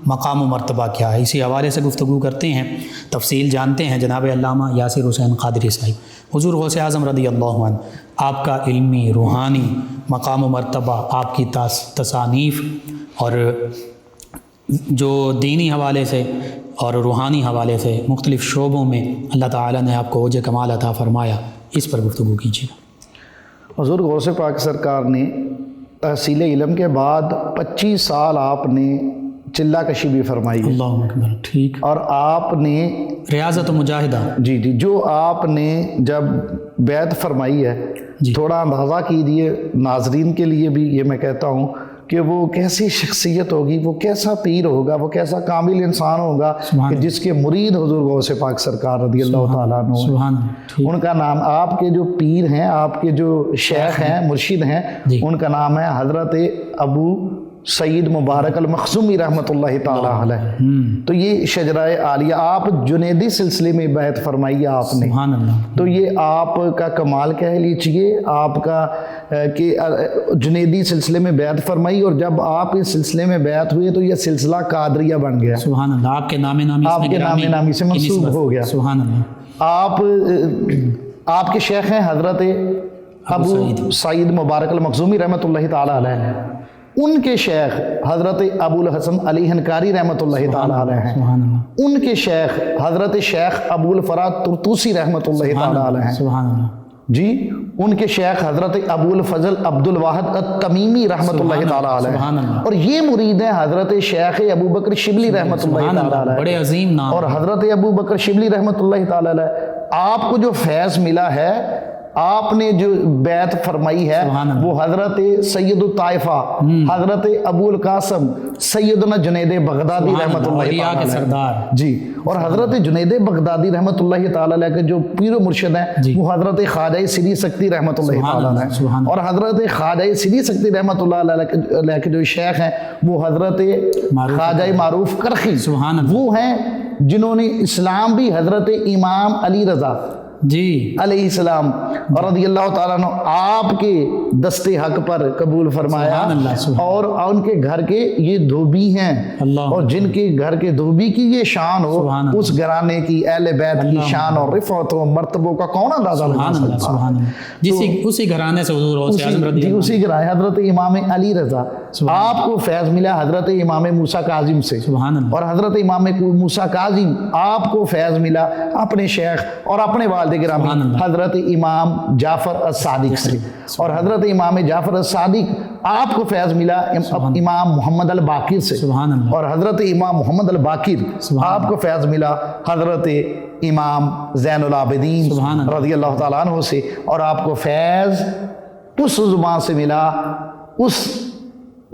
مقام و مرتبہ کیا ہے۔ اسی حوالے سے گفتگو کرتے ہیں، تفصیل جانتے ہیں جناب علامہ یاسر حسین قادری صاحب۔ حضور غوث اعظم رضی اللہ عنہ، آپ کا علمی روحانی مقام و مرتبہ، آپ کی تصانیف، اور جو دینی حوالے سے اور روحانی حوالے سے مختلف شعبوں میں اللہ تعالیٰ نے آپ کو اوج کمال عطا فرمایا، اس پر گفتگو کیجیے۔ حضور غوث پاک سرکار نے تحصیل علم کے بعد 25 سال آپ نے چلہ کشی بھی فرمائی ہے، اللہ اکبر، ٹھیک۔ اور آپ نے ریاضت و مجاہدہ، جی جو آپ نے جب بیعت فرمائی ہے، تھوڑا اندازہ کیجیے ناظرین کے لیے بھی یہ میں کہتا ہوں کہ وہ کیسی شخصیت ہوگی، وہ کیسا پیر ہوگا، وہ کیسا کامل انسان ہوگا کہ جس کے مرید حضور غوث پاک سرکار رضی اللہ تعالیٰ عنہ۔ ان کا نام، آپ کے جو پیر ہیں، آپ کے جو شیخ ہیں، مرشد ہیں، ان کا نام ہے حضرت ابو سید مبارک المخزومی رحمۃ اللہ تعالیٰ علیہ۔ تو یہ شجرہ عالیہ، آپ جنیدی سلسلے میں بیعت فرمائی آپ نے، تو یہ آپ کا کمال کہہ لیجیے آپ کا کہ جنیدی سلسلے میں بیعت فرمائی، اور جب آپ اس سلسلے میں بیعت ہوئے تو یہ سلسلہ قادریہ بن گیا، سبحان اللہ، آپ کے نام نامی سے منسوب ہو گیا۔ سبحان اللہ۔ آپ کے شیخ ہیں حضرت ابو سعید مبارک المخزومی رحمۃ اللہ تعالیٰ علیہ، ان کے شیخ حضرت ابو الحسن علی ہنکاری رحمۃ اللہ تعالیٰ علیہ ہیں، ان کے شیخ حضرت شیخ ابو الفرات ترتوسی رحمۃ اللہ تعالیٰ علیہ ہیں، جی ان کے شیخ حضرت ابو الفضل عبد الواحد التمیمی رحمۃ اللہ تعالیٰ علیہ، اور یہ مرید ہیں حضرت شیخ ابو بکر شبلی رحمۃ اللہ تعالیٰ علیہ، بڑے عظیم نام، اور حضرت ابو بکر شبلی رحمۃ اللہ تعالیٰ علیہ آپ کو جو فیض ملا ہے، آپ نے جو بیعت فرمائی ہے وہ حضرت سید الطائفہ حضرت ابو القاسم سیدنا جنید بغدادی رحمۃ اللہ تعالیٰ، جی اور حضرت جنید بغدادی رحمۃ اللہ تعالیٰ علیہ کے جو پیر و مرشد ہیں وہ حضرت خواجہ سری سکتی رحمۃ اللہ تعالیٰ علیہ، اور حضرت خواجہ سری سکتی رحمۃ اللہ علیہ کے جو شیخ ہیں وہ حضرت خواجہ معروف کرخی، وہ ہیں جنہوں نے اسلام بھی حضرت امام علی رضا علیہ السلام رضی اللہ تعالیٰ عنہ آپ کے دست حق پر قبول فرمایا، اور ان کے گھر کے یہ دھوبی ہیں، اور جن کے گھر کے دھوبی کی یہ شان ہو، اس گھرانے کی اہل بیت کی شان اور رفعت و مرتبوں کا کون اندازہ لگا سکتا ہے؟ اسی گھرانے سے حضور غوث اعظم رضی اللہ، اسی گھرانے حضرت امام علی رضا، آپ کو فیض ملا حضرت امام موسیٰ کاظم سے، اور حضرت امام موسیٰ کاظم آپ کو فیض ملا اپنے شیخ اور اپنے والد گرامی حضرت امام جعفر الصادق سے، اور حضرت امام جعفر الصادق آپ کو فیض ملا امام محمد الباقر سے، اور حضرت امام محمد الباقر آپ کو فیض ملا حضرت امام زین العابدین رضی اللہ تعالیٰ عنہ سے، اور آپ کو فیض اس زبان سے ملا، اس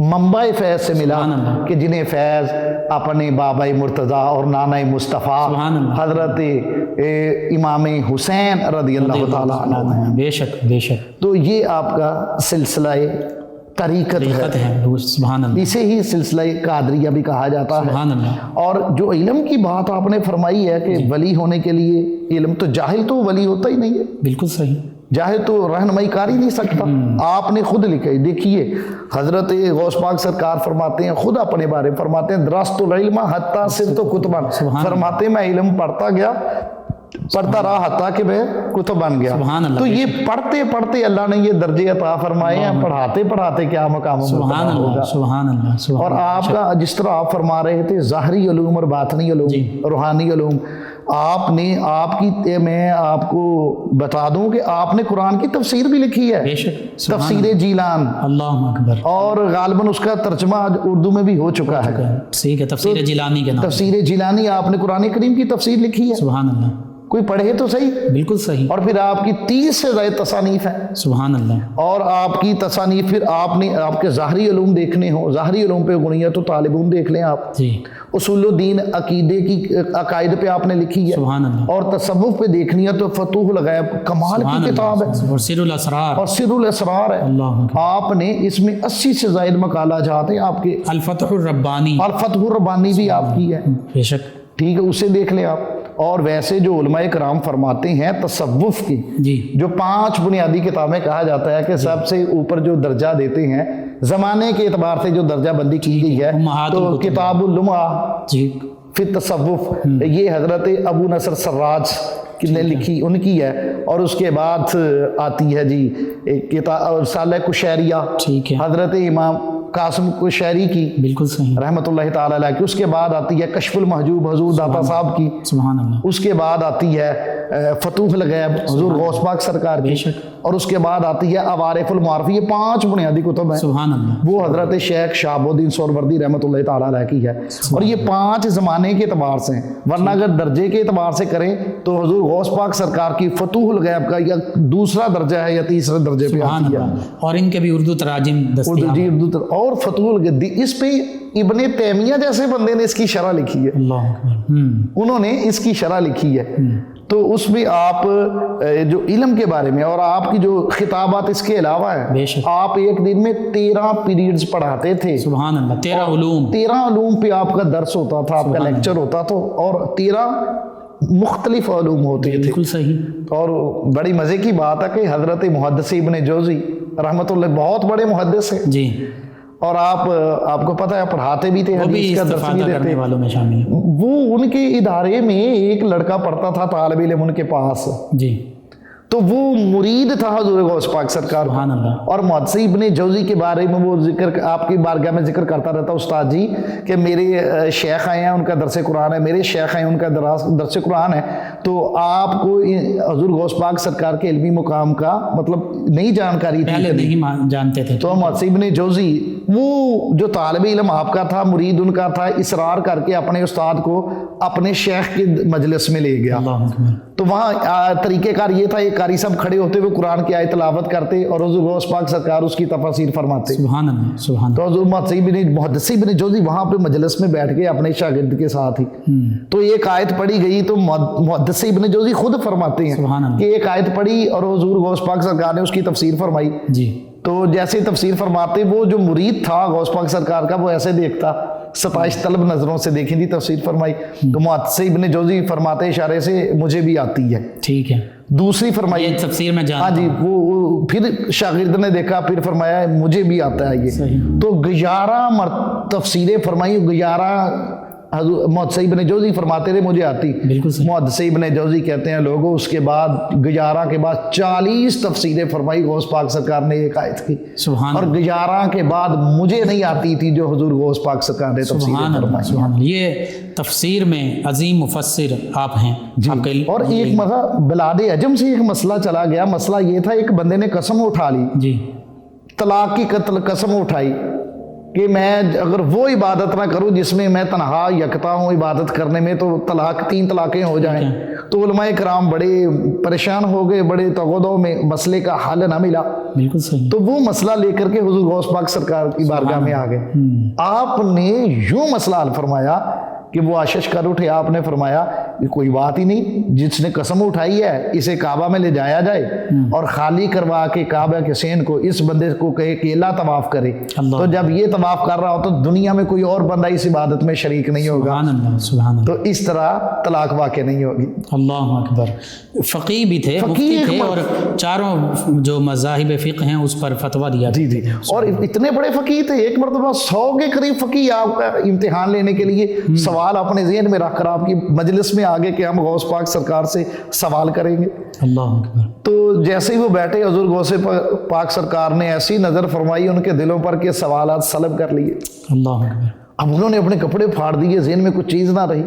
منبع فیض سے ملا سبحان اللہ۔ کہ جنہیں فیض اپنے بابا مرتضیٰ اور نانا مصطفیٰ سبحان اللہ۔ حضرت امام حسین رضی اللہ تعالیٰ عنہ ہیں۔ بے شک بے شک، تو یہ آپ کا سلسلہ طریقت حقیقت ہے، ہے، سبحان اللہ اسے ہی سلسلہ قادریہ بھی کہا جاتا ہے۔ سبحان اللہ۔ اور جو علم کی بات آپ نے فرمائی ہے کہ ولی ہونے کے لیے علم، تو جاہل تو ولی ہوتا ہی نہیں ہے، بالکل صحیح، جاہل تو رہنمائی کر ہی نہیں سکتا۔ آپ نے خود لکھا ہے، دیکھیے حضرت غوث پاک سرکار فرماتے ہیں، خود اپنے بارے میں فرماتے ہیں درست العلم حتی صرت کتبا، سبحان فرماتے ہیں میں علم پڑھتا گیا، پڑھتا رہا حتیٰ کہ میں کتب بن گیا۔ سبحان اللہ۔ تو یہ پڑھتے پڑھتے اللہ نے یہ درجے عطا فرمائے ہیں، پڑھاتے پڑھاتے کیا مقام سبحان اللہ ہوگا۔ سبحان اللہ سبحان اور اللہ۔ آپ کا جس طرح آپ فرما رہے تھے ظاہری علوم اور باطنی علوم، روحانی علوم، آپ نے میں آپ کو بتا دوں کہ آپ نے قرآن کی تفسیر بھی لکھی ہے، بے شک، تفسیر جیلان، اللہ اکبر، اور غالباً اس کا ترجمہ آج اردو میں بھی ہو چکا ہے۔ صحیح ہے، تفسیر جیلانی کے نام، تفسیر جیلانی آپ نے قرآن کریم کی تفسیر لکھی ہے، سبحان اللہ، کوئی پڑھے تو صحیح۔ بالکل صحیح، اور پھر آپ کی 30 سے زائد تصانیف ہیں، سبحان اللہ، اور آپ کی تصانیف پھر آپ کے ظاہری علوم دیکھنے ہوں، ظاہری علوم پہ غنیت و طالب علم دیکھ لیں آپ، جی اصول الدین عقیدے کی عقائد پہ آپ نے لکھی ہے، سبحان اللہ، اور تصوف پہ دیکھنی ہے تو فتوح الغیب کمال سبحان کی کتاب ہے، اللہ، اور سر الاسرار، اور سر الاسرار ہے۔ اللہ اکبر، آپ نے اس میں 80 سے زائد مقالہ جات ہیں آپ کے، الفتح الربانی، الفتح الربانی بھی آپ کی ہے، بے شک، ٹھیک ہے، اسے دیکھ لیں آپ۔ اور ویسے جو علماء کرام فرماتے ہیں تصوف کی جی جو 5 بنیادی کتابیں کہا جاتا ہے کہ سب سے اوپر جو درجہ دیتے ہیں زمانے کے اعتبار سے جو درجہ بندی کی گئی ہے، امہات تو الکتب، کتاب اللمعہ جی فی التصوف، یہ حضرت ابو نصر سراج نے لکھی، ان کی ہے۔ اور اس کے بعد آتی ہے جی کتاب رسالہ کشیریہ، ٹھیک ہے، حضرت امام قاسم کشیری کی بالکل صحیح، رحمۃ اللہ تعالی علیہ کی۔ اس کے بعد آتی ہے کشف المحجوب حضور داتا صاحب کی۔ سبحان اللہ، اس کے بعد آتی ہے فتوح الغیب حضور غوث پاک سرکار کی، بے شک، اور اس کے بعد آتی ہے عوارف المعارف۔ یہ 5 بنیادی کتب ہیں، سبحان اللہ، وہ حضرت شیخ شہاب الدین سہروردی رحمۃ اللہ تعالی علیہ کی ہے۔ اور یہ 5 زمانے کے اعتبار سے ہیں، ورنہ اگر درجے کے اعتبار سے کریں تو حضور غوث پاک سرکار کی فتوح الغیب کا یا دوسرا درجہ ہے یا تیسرے درجے پہ سبحان آتی ہے، اللہ، اور ان کے بھی اردو تراجم دستیاب ہیں، اردو اور فتوح الغیب۔ اس پہ ابن تیمیہ جیسے بندے نے اس کی شرح لکھی ہے، اللہ اکبر، انہوں نے اس کی شرح لکھی ہے۔ تو اس میں آپ جو علم کے بارے میں اور آپ کی جو خطابات اس کے علاوہ بے ہیں، شک، آپ ایک دن میں 13 پیریڈز پڑھاتے تھے، سبحان اللہ، 13 علوم، 13 علوم پہ آپ کا درس ہوتا تھا، آپ کا سبحان لیکچر ہوتا تھا، اور 13 مختلف علوم ہوتے تھے۔ بالکل صحیح، اور بڑی مزے کی بات ہے کہ حضرت محدث ابن جوزی رحمۃ اللہ بہت بڑے محدث ہیں، جی، اور آپ کو پتہ ہے پڑھاتے بھی تھے، وہ بھی حدیث کا درس استفادہ بھی دیتے کرنے والوں میں شامل ہیں، وہ ان کے ادارے میں ایک لڑکا پڑھتا تھا طالب علم ان کے پاس، جی تو وہ مرید تھا حضور غوث پاک سرکار کا۔ سبحان اللہ، اور محدث ابن جوزی کے بارے میں وہ ذکر آپ کی بارگاہ میں ذکر کرتا رہتا استاد جی کہ میرے شیخ آئے ہیں ان کا درس قرآن ہے، میرے شیخ ہیں ان کا درس قرآن ہے۔ تو آپ کو حضور غوث پاک سرکار کے علمی مقام کا مطلب نئی جانکاری تھی، پہلے نہیں جانتے تھے، تو محدث ابن جوزی وہ جو طالب علم آپ کا تھا، مرید ان کا تھا، اصرار کر کے اپنے استاد کو اپنے شیخ کے مجلس میں لے گیا۔ اللہ اکبر، تو وہاں طریقہ کار یہ تھا، ایک قاری صاحب کھڑے ہوتے ہوئے قرآن کی آیت تلاوت کرتے اور حضور غوث پاک سرکار اس کی تفاسیر فرماتے۔ سبحان اللہ، سبحان تو حضور محدث ابن جوزی وہاں پہ مجلس میں بیٹھ کے اپنے شاگرد کے ساتھ ہی، تو ایک آیت پڑھی گئی تو محدث ابن جوزی خود فرماتے ہیں سبحان اللہ، کہ ایک آیت پڑھی اور حضور غوث پاک سرکار نے اس کی تفسیر فرمائی۔ جی تو جیسے تفسیر فرماتے وہ جو مرید تھا غوث پاک سرکار کا وہ ایسے دیکھتا، ستائش طلب نظروں سے دیکھی تھی تفسیر فرمائی۔ تو محدث ابن جوزی فرماتے اشارے سے مجھے بھی آتی ہے، ٹھیک ہے، دوسری فرمائی، یہ تفسیر میں ہاں جانتا جی، ہوں، وہ پھر شاگرد نے دیکھا، پھر فرمایا مجھے بھی آتا ہے یہ۔ صحیح، تو 11 تفسیریں فرمائی، 11 حضور محدث ابن جوزی فرماتے رہے مجھے آتی۔ بالکل صحیح، محدث ابن جوزی کہتے ہیں لوگوں اس کے بعد 11 کے بعد 40 تفسیریں فرمائی غوث پاک سرکار نے ایک آیت کی، سبحان اور اللہ، 11 کے بعد مجھے نہیں آتی تھی جو حضور غوث پاک سرکار نے تفسیریں سبحان اللہ، فرمائی۔ سبحان اللہ، یہ تفسیر میں عظیم مفسر آپ ہیں، آپ کے اور ایک مسئلہ بلاد عجم سے ایک مسئلہ چلا گیا، مسئلہ یہ تھا ایک بندے نے قسم اٹھا لی، جی طلاق کی قسم اٹھائی کہ میں اگر وہ عبادت نہ کروں جس میں میں تنہا یکتا ہوں عبادت کرنے میں تو 3 طلاقیں ہو جائیں۔ تو علماء کرام بڑے پریشان ہو گئے، بڑے تغدو میں مسئلے کا حل نہ ملا، بالکل صحیح. تو وہ مسئلہ لے کر کے حضور غوث پاک سرکار کی بارگاہ میں آ گئے. آپ نے یوں مسئلہ حل فرمایا کہ وہ آشش کر اٹھے. آپ نے فرمایا کہ کوئی بات ہی نہیں، جس نے قسم اٹھائی ہے اسے کعبہ میں لے جایا جائے اور خالی کروا کے کعبہ کے سین کو اس بندے کو کہے کہ اللہ طواف کرے. تو جب یہ طواف کر رہا ہو تو دنیا میں کوئی اور بندہ اس عبادت میں شریک نہیں ہوگا. سبحان اللہ، سبحان اللہ. تو اس طرح طلاق واقع نہیں ہوگی. اللہ اکبر. فقی بھی تھے، مفتی تھے، اور چاروں جو مذاہب فقہ ہیں اس پر فتویٰ دیا. جی جی. اور اتنے بڑے فقی تھے، ایک مرتبہ 100 کے قریب فقی آپ کا امتحان لینے کے لیے سوال اپنے ذہن میں رکھ کر آپ کی مجلس میں آگے کہ ہم غوث پاک سرکار سے سوال کریں گے. اللہ اکبر. تو جیسے ہی وہ بیٹھے حضور غوث پاک سرکار نے ایسی نظر فرمائی ان کے دلوں پر کہ سوالات سلب کر لیے. اللہ اکبر. اب انہوں نے اپنے کپڑے پھاڑ دیے، ذہن میں کچھ چیز نہ رہی.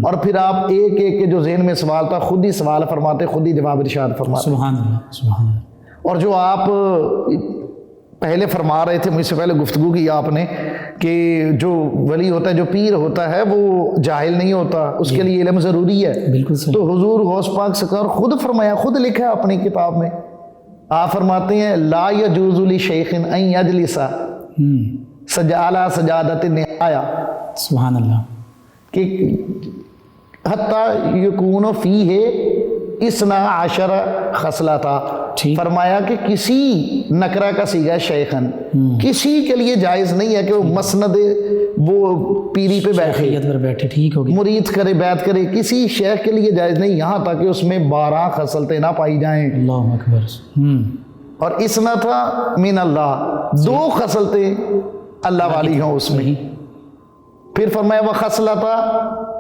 اور پھر آپ ایک ایک کے جو ذہن میں سوال تھا خود ہی سوال فرماتے، خود ہی جواب ارشاد فرماتے. سبحان اللہ، سبحان اللہ. اور جو آپ پہلے فرما رہے تھے، مجھ سے پہلے گفتگو کی آپ نے کہ جو ولی ہوتا ہے، جو پیر ہوتا ہے، وہ جاہل نہیں ہوتا، اس کے لیے علم ضروری ہے. بالکل صحیح. تو حضور غوث پاک سرکار خود فرمایا، خود لکھا ہے اپنی کتاب میں. آپ فرماتے ہیں لا یجوز لشیخ ان یجلس سجالہ سجادت نہایا، سبحان اللہ. کہ حتی یکون فیہ اسنا عشر خصلتا. فرمایا کہ کسی نکرہ کا صیغہ شیخن، کسی کے لیے جائز نہیں ہے کہ وہ مسند وہ پیری پہ بیٹھے، شیخیت پر بیٹھے، ٹھیک ہوگی، مرید کرے، بیعت کرے. کسی شیخ کے لیے جائز نہیں، یہاں تک کہ اس میں 12 خصلتیں نہ پائی جائیں. اللہ اکبر. اور اسنا تھا من اللہ، 2 خصلتیں اللہ والی ہوں اس میں. پھر فرمایا وہ خصلتا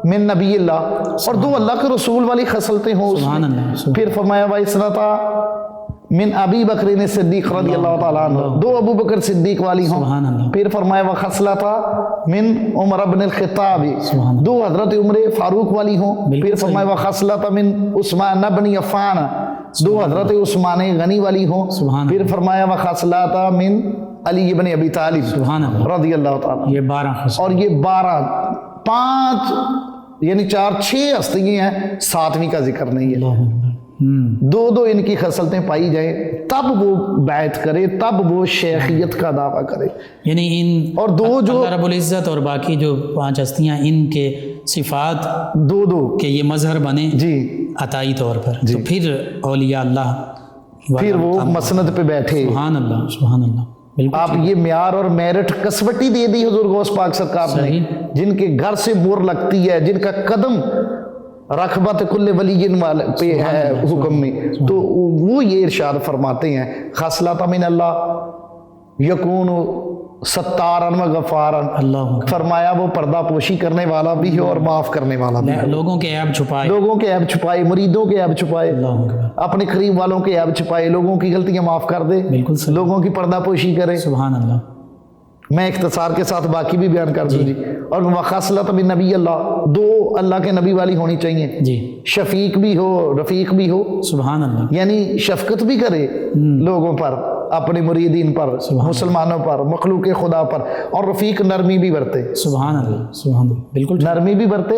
من نبی اللہ، اور 2 اللہ کے رسول والی خصلتیں ہوں اس سبحان میں. اللہ. پھر فرمایا وہ اسنا تھا من ابی بکر صدیق رضی اللہ تعالیٰ عنہ، 2 ابو بکر صدیق والی ہوں. سبحان اللہ. پھر فرمایا وہ خصلتا من عمر بن الخطاب، 2 حضرت عمر فاروق والی ہوں. پھر فرمایا وہ خصلتا من عثمان بن عفان، 2 حضرت عثمان غنی والی ہوں. پھر فرمایا وہ خصلتا من علی بن ابی طالب سبحان اللہ رضی اللہ تعالیٰ. یہ 12 خصلت. اور یہ 12، 5 یعنی 4 6 ہستیاں ہیں، 7ویں کا ذکر نہیں ہے. اللہ اکبر. 2 ان کی خصلتیں پائی جائیں تب وہ بیعت کرے، تب وہ شیخیت کا دعویٰ کرے. یعنی ان اور 2 جو اللہ رب العزت اور باقی جو 5 ہستیاں، ان کے صفات 2 کہ یہ مظہر بنے جی، عطائی طور پر، تو پھر اولیاء اللہ پھر وہ مسند پہ بیٹھے. سبحان اللہ، سبحان اللہ. آپ یہ معیار اور میرٹ کسوٹی دے دی حضور غوث پاک سرکار نے. جن کے گھر سے مور لگتی ہے، جن کا قدم رغبت کل ولی والے پہ ہے حکم میں، تو وہ یہ ارشاد فرماتے ہیں خصلۃ من اللہ یکون ستارا و غفارا. اللہ فرمایا وہ پردہ پوشی کرنے والا بھی ہے اور معاف کرنے والا بھی ہے. لوگوں کے عیب چھپائے، لوگوں کے عیب چھپائے، مریدوں کے عیب چھپائے، اللہ اکبر. اپنے قریب والوں کے عیب چھپائے، لوگوں کی غلطیاں معاف کر دے، بالکل صحیح. لوگوں کی پردہ پوشی کرے. سبحان اللہ. میں اختصار کے ساتھ باقی بھی بیان کر دوں. جی. اور وخصلۃ من نبی اللہ، 2 اللہ کے نبی والی ہونی چاہیے. جی. شفیق بھی ہو، رفیق بھی ہو، سبحان اللہ. یعنی شفقت بھی کرے لوگوں پر، اپنے مریدین پر، مسلمانوں پر، مخلوق خدا پر. اور رفیق نرمی بھی برتے. سبحان اللہ، سبحان اللہ. بالکل نرمی بھی برتے،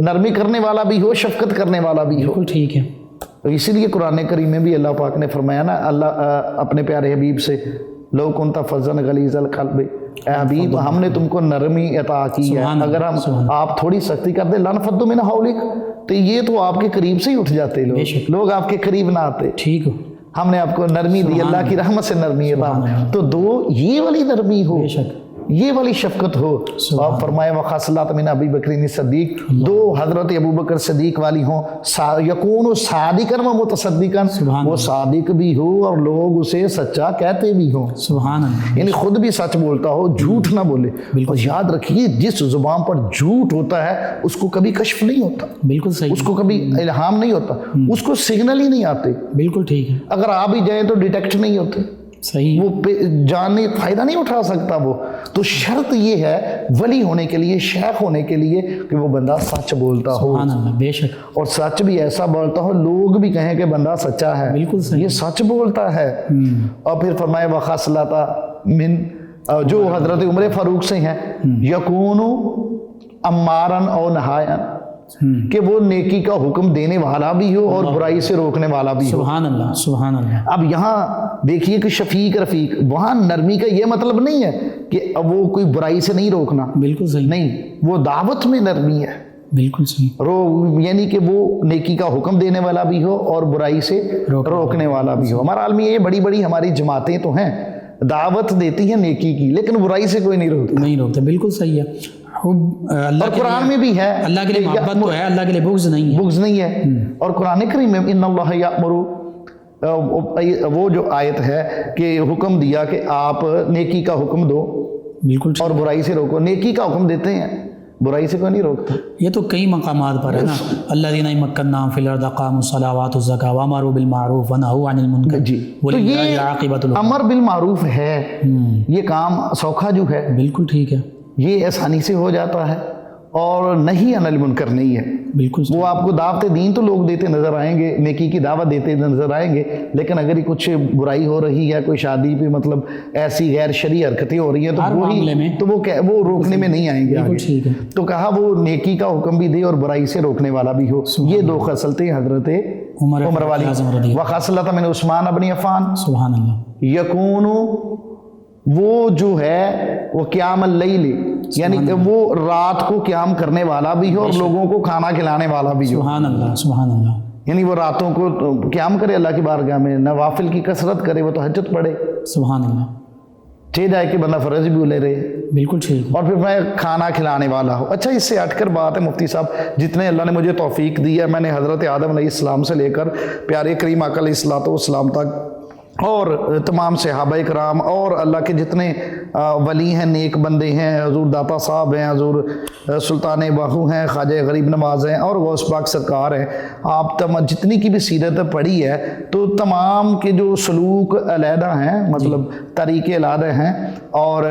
نرمی کرنے والا بھی ہو، شفقت کرنے والا بھی ہو. بالکل ٹھیک ہے. اسی لیے قرآن کریم میں بھی اللہ پاک نے فرمایا نا، اللہ اپنے پیارے حبیب سے لو کنت فظا غلیظ القلب، اے حبیب ہم نے تم کو نرمی عطا کی ہے، اگر ہم آپ تھوڑی سختی کر دیں لانفضوا من حولک، تو یہ تو آپ کے قریب سے ہی اٹھ جاتے لوگ آپ کے قریب نہ آتے. ٹھیک ہو. ہم نے آپ کو نرمی دی، اللہ کی رحمت سے نرمی عطا. تو 2 یہ والی نرمی ہو، یہ والی شفقت ہو. اور فرمایا وخصلۃ من ابی بکر صدیق، 2 حضرت ابو بکر صدیق والی ہوں. یکون صادقا و متصدقا، وہ صادق بھی ہو اور لوگ اسے سچا کہتے بھی ہوں. سبحان اللہ. یعنی خود بھی سچ بولتا ہو، جھوٹ نہ بولے. اور یاد رکھیے جس زبان پر جھوٹ ہوتا ہے اس کو کبھی کشف نہیں ہوتا. بالکل صحیح. اس کو کبھی الہام نہیں ہوتا، اس کو سگنل ہی نہیں آتے. بالکل ٹھیک ہے. اگر آ بھی جائیں تو ڈیٹیکٹ نہیں ہوتے. صحیح. وہ جاننے فائدہ نہیں اٹھا سکتا وہ. تو شرط یہ ہے ولی ہونے کے لیے، شیخ ہونے کے لیے، کہ وہ بندہ سچ بولتا ہو. سبحان اللہ. بے شک. اور سچ بھی ایسا بولتا ہو لوگ بھی کہیں کہ بندہ سچا ہے. بالکل صحیح. یہ سچ بولتا ہے. اور پھر فرمایا وخصلۃ من، جو حضرت عمر فاروق سے ہیں، یکون امارا او نہایا، کہ وہ نیکی کا حکم دینے والا بھی ہو اور برائی سے روکنے والا بھی ہو۔ سبحان اللہ سبحان اللہ۔ اب یہاں دیکھیے کہ شفیق رفیق، وہاں نرمی کا یہ مطلب نہیں ہے کہ اب وہ کوئی برائی سے نہیں روکنا، بالکل صحیح، نہیں، وہ دعوت میں نرمی ہے، بالکل صحیح، یعنی کہ وہ نیکی کا حکم دینے والا بھی ہو اور برائی سے روکنے والا بھی ہو۔ ہمارا عالم یہ بڑی بڑی ہماری جماعتیں تو ہیں، دعوت دیتی ہیں نیکی کی لیکن برائی سے کوئی نہیں روکتا، بالکل صحیح ہے۔ اللہ اور قرآن میں بھی ہے، اللہ کے لیے محبت تو ہے، اللہ کے لیے بغض نہیں ہے، بغض نہیں ہے۔ اور قرآن کریم میں ان اللہ یأمر، وہ جو آیت ہے کہ حکم دیا کہ آپ نیکی کا حکم دو بالکل، اور برائی سے روکو، نیکی کا حکم دیتے ہیں، برائی سے کوئی نہیں روکتا۔ یہ تو کئی مقامات پر ہے نا، الذین مکناہم فی الارض اقاموا الصلاۃ والزکاۃ وامروا بالمعروف ونہوا عن المنکر جی، تو وللہ یہ عاقبۃ الامور۔ امر بالمعروف ہے، یہ کام سوکھا جو ہے، بالکل ٹھیک ہے، یہ آسانی سے ہو جاتا ہے، اور نہیں عن المنکر نہیں ہے۔ بالکل صحیح، وہ آپ کو دعوت دین تو لوگ دیتے نظر آئیں گے، نیکی کی دعوت دیتے نظر آئیں گے، لیکن اگر کچھ برائی ہو رہی ہے، کوئی شادی پہ مطلب ایسی غیر شرعی حرکتیں ہو رہی ہیں ہر معاملے میں تو وہ روکنے میں نہیں آئیں گے بالکل آگے۔ ٹھیک ہے، تو کہا وہ نیکی کا حکم بھی دے اور برائی سے روکنے والا بھی ہو۔ یہ دو خصلتیں حضرت عمر والی، وخصلۃ من عثمان ابن عفان سبحان اللہ، یکون، وہ جو ہے وہ قیام اللیل، یعنی کہ وہ رات کو قیام کرنے والا بھی ہو اور لوگوں کو کھانا کھلانے والا بھی ہو، سبحان اللہ سبحان اللہ، یعنی وہ راتوں کو قیام کرے اللہ کی بارگاہ میں، نوافل کی کثرت کرے، وہ تہجد پڑھے، سبحان اللہ، چھ جائے کہ بندہ فرض بھی لے رہے، بالکل ٹھیک، اور پھر میں کھانا کھلانے والا ہوں۔ اچھا، اس سے ہٹ کر بات ہے مفتی صاحب، جتنے اللہ نے مجھے توفیق دی ہے، میں نے حضرت آدم علیہ السلام سے لے کر پیارے کریم آقا علیہ الصلوۃ والسلام تک اور تمام صحابہ کرام اور اللہ کے جتنے ولی ہیں، نیک بندے ہیں، حضور داتا صاحب ہیں، حضور سلطان باہو ہیں، خواجہ غریب نواز ہیں اور غوث پاک سرکار ہیں، آپ جتنی کی بھی سیرت پڑھی ہے تو تمام کے جو سلوک علیحدہ ہیں، مطلب طریقے علیحدہ ہیں اور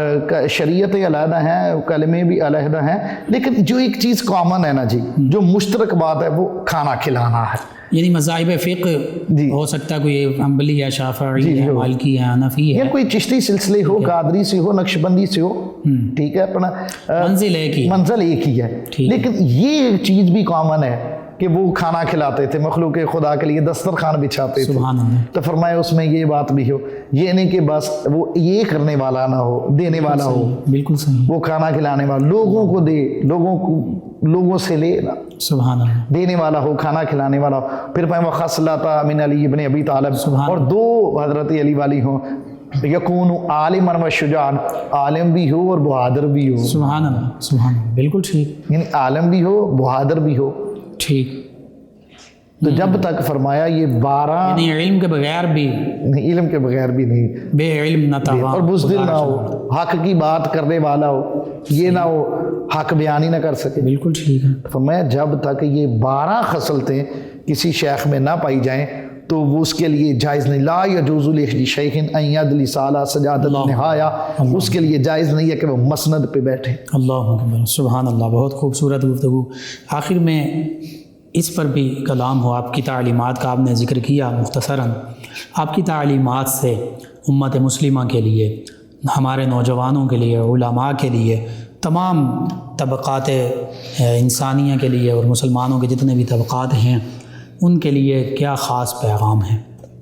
شریعت علیحدہ ہیں، کلمے بھی علیحدہ ہیں، لیکن جو ایک چیز کامن ہے نا جی، جو مشترک بات ہے، وہ کھانا کھلانا ہے۔ یعنی مذاہب فقہ ہو سکتا ہے، کوئی حنبلی یا شافعی یا مالکی یا حنفی ہے، یا کوئی چشتی سلسلے ہو، قادری سے ہو، نقشبندی سے ہو، ٹھیک ہے، اپنا منزل ایک ہی ہے، لیکن یہ چیز بھی کامن ہے کہ وہ کھانا کھلاتے تھے، مخلوق خدا کے لیے دسترخوان بچھاتے تھے، سبحان اللہ، تو فرمایا اس میں یہ بات بھی ہو، یہ نہیں کہ بس وہ یہ کرنے والا نہ ہو، دینے والا ہو، بالکل صحیح، وہ کھانا کھلانے والا، لوگوں کو دے، لوگوں سے لے نا، سبحان اللہ، دینے والا ہو، کھانا کھلانے والا ہو۔ پھر میں وخصلۃ من علی ابن ابی طالب، اور دو حضرت علی والی ہوں، یکون عالما و شجاعا، عالم بھی ہو اور بہادر بھی ہو، سبحان اللہ سبحان اللہ، بالکل ٹھیک، یعنی عالم بھی ہو، بہادر بھی ہو۔ ٹھیک، تو جب تک فرمایا یہ 12، یعنی علم کے بغیر بھی، علم کے بغیر بھی نہیں، بے علم نہ تواں، اور بزدل نہ ہو، حق کی بات کرنے والا ہو، یہ نہ ہو حق بیانی نہ کر سکے، بالکل ٹھیک ہے، فرمایا جب تک یہ 12 خصلتیں کسی شیخ میں نہ پائی جائیں تو وہ اس کے لیے جائز نہیں، لا یجوز لشیخ ان یدلی سالہ سجادت نہایا، اس کے لیے جائز نہیں ہے کہ وہ مسند پہ بیٹھے۔ اللہ اکبر، سبحان اللہ، بہت خوبصورت گفتگو۔ آخر میں اس پر بھی کلام ہو، آپ کی تعلیمات کا آپ نے ذکر کیا مختصراً، آپ کی تعلیمات سے امت مسلمہ کے لیے، ہمارے نوجوانوں کے لیے، علماء کے لیے، تمام طبقات انسانیہ کے لیے اور مسلمانوں کے جتنے بھی طبقات ہیں ان کے لیے کیا خاص پیغام ہے؟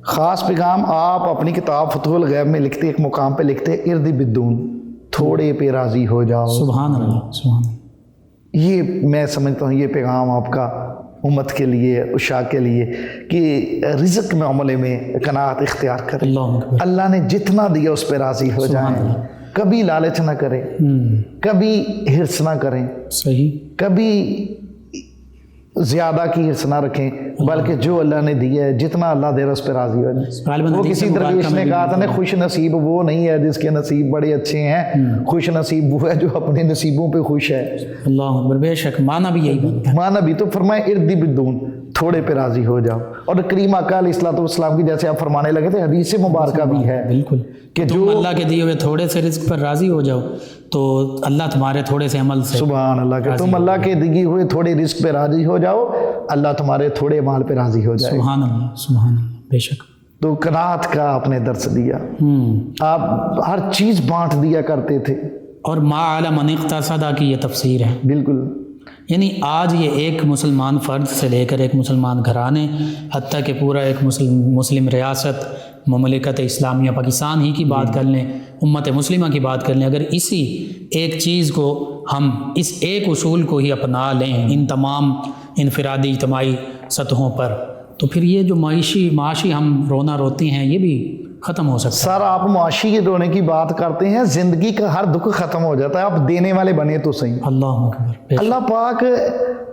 خاص پیغام آپ اپنی کتاب فتح الغیب میں لکھتے، ایک مقام پہ لکھتے، ارد بدون، تھوڑے پہ راضی ہو جاؤ، سبحان اللہ سبحان اللہ، یہ میں سمجھتا ہوں یہ پیغام آپ کا امت کے لیے، عشاء کے لیے، کہ رزق معاملے میں قناعت اختیار کریں، اللہ اکبر، اللہ نے جتنا دیا اس پہ راضی ہو جائیں، کبھی لالچ نہ کریں، کبھی حرص نہ کریں، صحیح، کبھی زیادہ کی حرص نہ رکھیں، بلکہ جو اللہ نے دیا ہے جتنا اللہ دے رہا اس پہ راضی ہو جائیں۔ وہ کسی درویش نے کہا تھا نا، خوش نصیب وہ نہیں ہے جس کے نصیب بڑے اچھے ہیں، خوش نصیب وہ ہے جو اپنے نصیبوں پہ خوش ہے۔ اللہ اکبر، بے شک معنی بھی یہی بنتا ہے، معنی بھی تو فرمائے ارد بدون، تھوڑے پہ راضی ہو جاؤ، اور کریم آقا علیہ الصلوۃ والسلام کی جیسے آپ فرمانے لگے تھے، حدیث مبارکہ بھی ہے بالکل، کہ تم اللہ کے دیے ہوئے تھوڑے سے رزق پر راضی ہو جاؤ تو اللہ تمہارے تھوڑے سے عمل سے، سبحان اللہ، کہ تم اللہ کے دیے ہوئے تھوڑے رزق پہ راضی ہو جاؤ، اللہ تمہارے تھوڑے مال پہ راضی ہو جائے۔ سبحان اللہ سبحان اللہ، بے شک، تو قناعت کا آپ نے درس دیا، آپ ہر چیز بانٹ دیا کرتے تھے، اور ما علی من اقتصد کی یہ تفسیر ہے، بالکل، یعنی آج یہ ایک مسلمان فرد سے لے کر ایک مسلمان گھرانے حتیٰ کہ پورا ایک مسلم ریاست مملکت اسلامیہ پاکستان ہی کی بات کر لیں، امت مسلمہ کی بات کر لیں، اگر اسی ایک چیز کو ہم اس ایک اصول کو ہی اپنا لیں ان تمام انفرادی اجتماعی سطحوں پر، تو پھر یہ جو معاشی ہم رونا روتی ہیں یہ بھی ختم ہو سکتا ہے۔ سر آپ معاشی رونے کی بات کرتے ہیں، زندگی کا ہر دکھ ختم ہو جاتا ہے، آپ دینے والے بنے تو صحیح۔ اللہ اکبر، اللہ پاک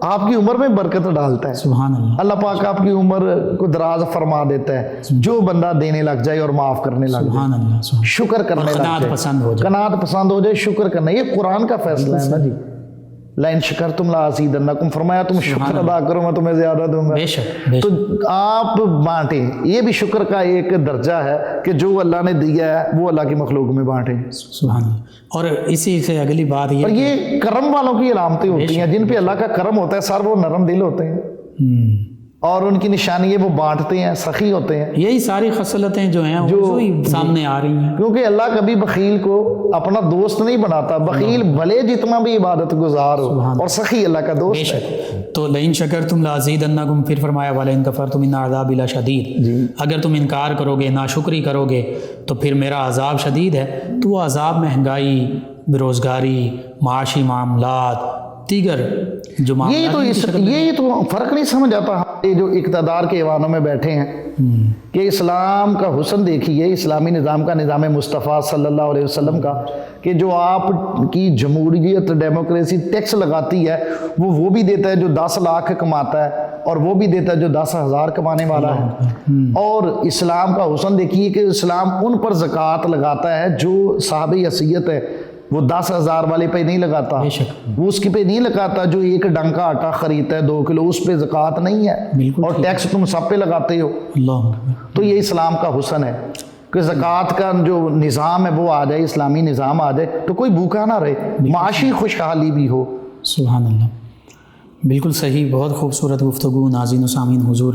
آپ کی عمر میں برکت ڈالتا ہے، سبحان اللہ، اللہ پاک آپ کی عمر کو دراز فرما دیتا ہے جو بندہ دینے لگ جائے اور معاف کرنے لگ جائے، سبحان اللہ، سبحان شکر کرنے لگ قناعت جائے، پسند ہو جائے، قناعت پسند ہو جائے، شکر کرنا، یہ قرآن کا فیصلہ ہے نا جی۔ لَإِن شَكَرْتُمْ لَأَزِيدَنَّكُمْ، فرمایا تم شکر ادا کرو میں تمہیں زیادہ دوں گا۔ بے شک بے تو شک، آپ بانٹیں، یہ بھی شکر کا ایک درجہ ہے کہ جو اللہ نے دیا ہے وہ اللہ کی مخلوق میں بانٹیں۔ سبحان اللہ۔ اور اسی سے اگلی بات اور یہ یہ کرم والوں کی علامتیں ہوتی ہیں، جن پہ اللہ کا کرم ہوتا ہے سر، وہ نرم دل ہوتے ہیں اور ان کی نشانی ہے وہ بانٹتے ہیں، سخی ہوتے ہیں، یہی ساری خصلتیں جو ہیں وہی سامنے آ رہی ہیں۔ کیونکہ اللہ کبھی بخیل کو اپنا دوست نہیں بناتا، بخیل بھلے جتنا بھی عبادت گزار ہو، اور سخی اللہ کا بے دوست ہے۔ شک۔ تو لئن شکرتم لازیدنکم، پھر فرمایا ولئن کفرتم ان عذابی لشدید، اگر تم انکار کرو گے، ناشکری کرو گے تو پھر میرا عذاب شدید ہے۔ تو وہ عذاب مہنگائی، بےروزگاری، معاشی معاملات، دیگر جو یہی تو فرق نہیں سمجھ آتا ہمارے جو اقتدار کے ایوانوں میں بیٹھے ہیں کہ اسلام کا حسن دیکھیے، اسلامی نظام کا، نظام مصطفیٰ صلی اللہ علیہ وسلم کا، کہ جو آپ کی جمہوریت ڈیموکریسی ٹیکس لگاتی ہے وہ بھی دیتا ہے جو 10 لاکھ کماتا ہے، اور وہ بھی دیتا ہے جو 10,000 کمانے والا ہے۔ اور اسلام کا حسن دیکھیے کہ اسلام ان پر زکوٰۃ لگاتا ہے جو صاحب حیثیت ہے، وہ 10,000 والے پہ نہیں لگاتا، وہ اس کی پہ نہیں لگاتا جو ایک ڈنگ کا آٹا خریدتا ہے 2 کلو، اس پہ زکوٰۃ نہیں ہے، اور ٹیکس تم سب پہ لگاتے ہو۔ اللہ، تو یہ اسلام کا حسن ہے کہ زکوٰۃ کا جو نظام ہے وہ آ جائے، اسلامی نظام آ جائے تو کوئی بھوکا نہ رہے، معاشی خوشحالی بھی ہو۔ سبحان اللہ، بالکل صحیح، بہت خوبصورت گفتگو ناظرین و سامعین، حضور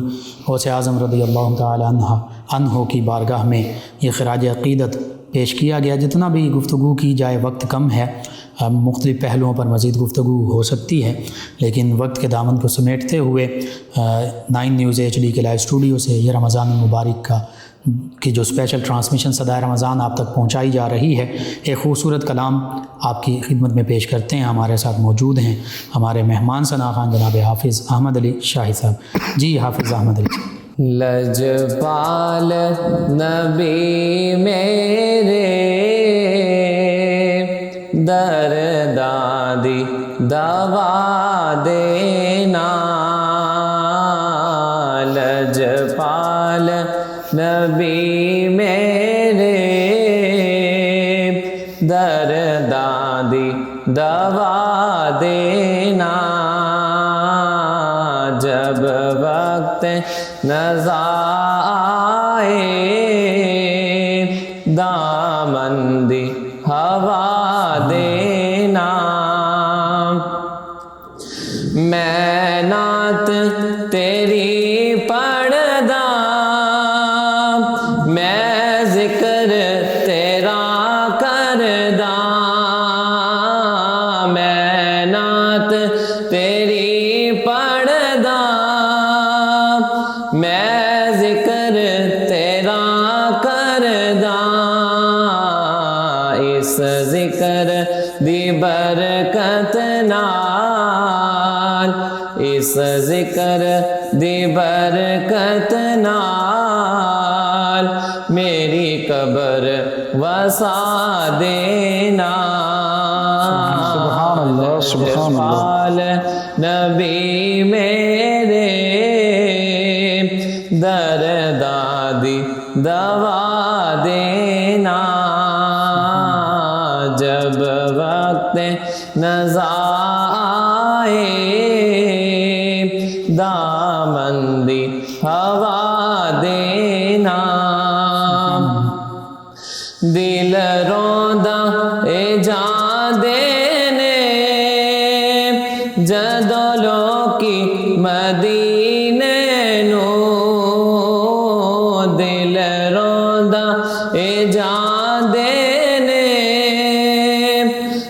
غوث اعظم رضی اللہ تعالی عنہ کی بارگاہ میں یہ خراج عقیدت پیش کیا گیا۔ جتنا بھی گفتگو کی جائے وقت کم ہے، مختلف پہلوؤں پر مزید گفتگو ہو سکتی ہے، لیکن وقت کے دامن کو سمیٹتے ہوئے 9 نیوز HD کے لائیو اسٹوڈیو سے یہ رمضان المبارک کی جو اسپیشل ٹرانسمیشن صدائے رمضان آپ تک پہنچائی جا رہی ہے، ایک خوبصورت کلام آپ کی خدمت میں پیش کرتے ہیں۔ ہمارے ساتھ موجود ہیں ہمارے مہمان ثنا خان جناب حافظ احمد علی شاہی صاحب۔ جی حافظ احمد علی۔ لجپال نبی میرے در دادی دوا دینا، لجپال نبی میرے در دادی دوا دینا، جب وقت نزا آئے دامن دی ہوا دینا، میں نعت تیری پڑھدا، میں ذکر تیرا کردا، میں نعت تیری پڑھدا، میں ذکر تیرا کردا، اس ذکر دی برکت نال، اس ذکر دی برکت نال میری قبر وسا دینا، سبحان اللہ، سبحان اللہ۔ نبی میرے در دادی دوا دینا، جب وقت نزا آئے دامن دی ہوا دینا، دل روندا اے جان دینے جدو لوکی مدینے نو، دل روندا اے جان دینے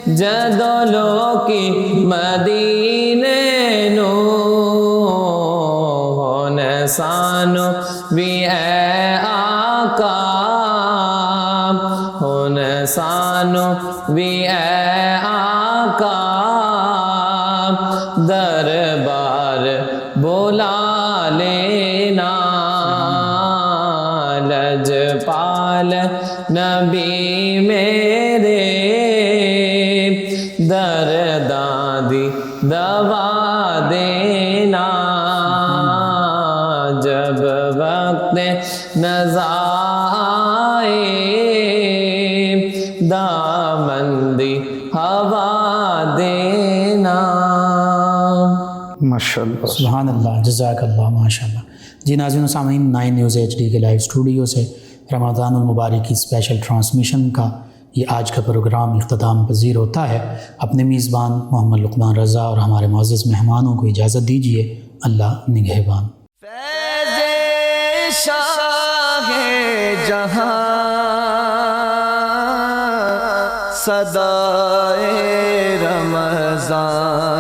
جدو لوکی مدینے سانو بھی اے آقا دربار بلا لینا لجپال نبی میرے درداں دی دوا دینا جب وقت نزا آئے دامن دی ہوا دینا. ماشاء اللہ. سبحان اللہ، جزاک اللہ، ماشاء اللہ. جی ناظرین و سامعین، 9 نیوز HD کے لائیو اسٹوڈیو سے رمضان المبارک کی اسپیشل ٹرانسمیشن کا یہ آج کا پروگرام اختتام پذیر ہوتا ہے. اپنے میزبان محمد لقمان رضا اور ہمارے معزز مہمانوں کو اجازت دیجیے. اللہ نگہبان. فیض شاہ جہاں صدائے رمضان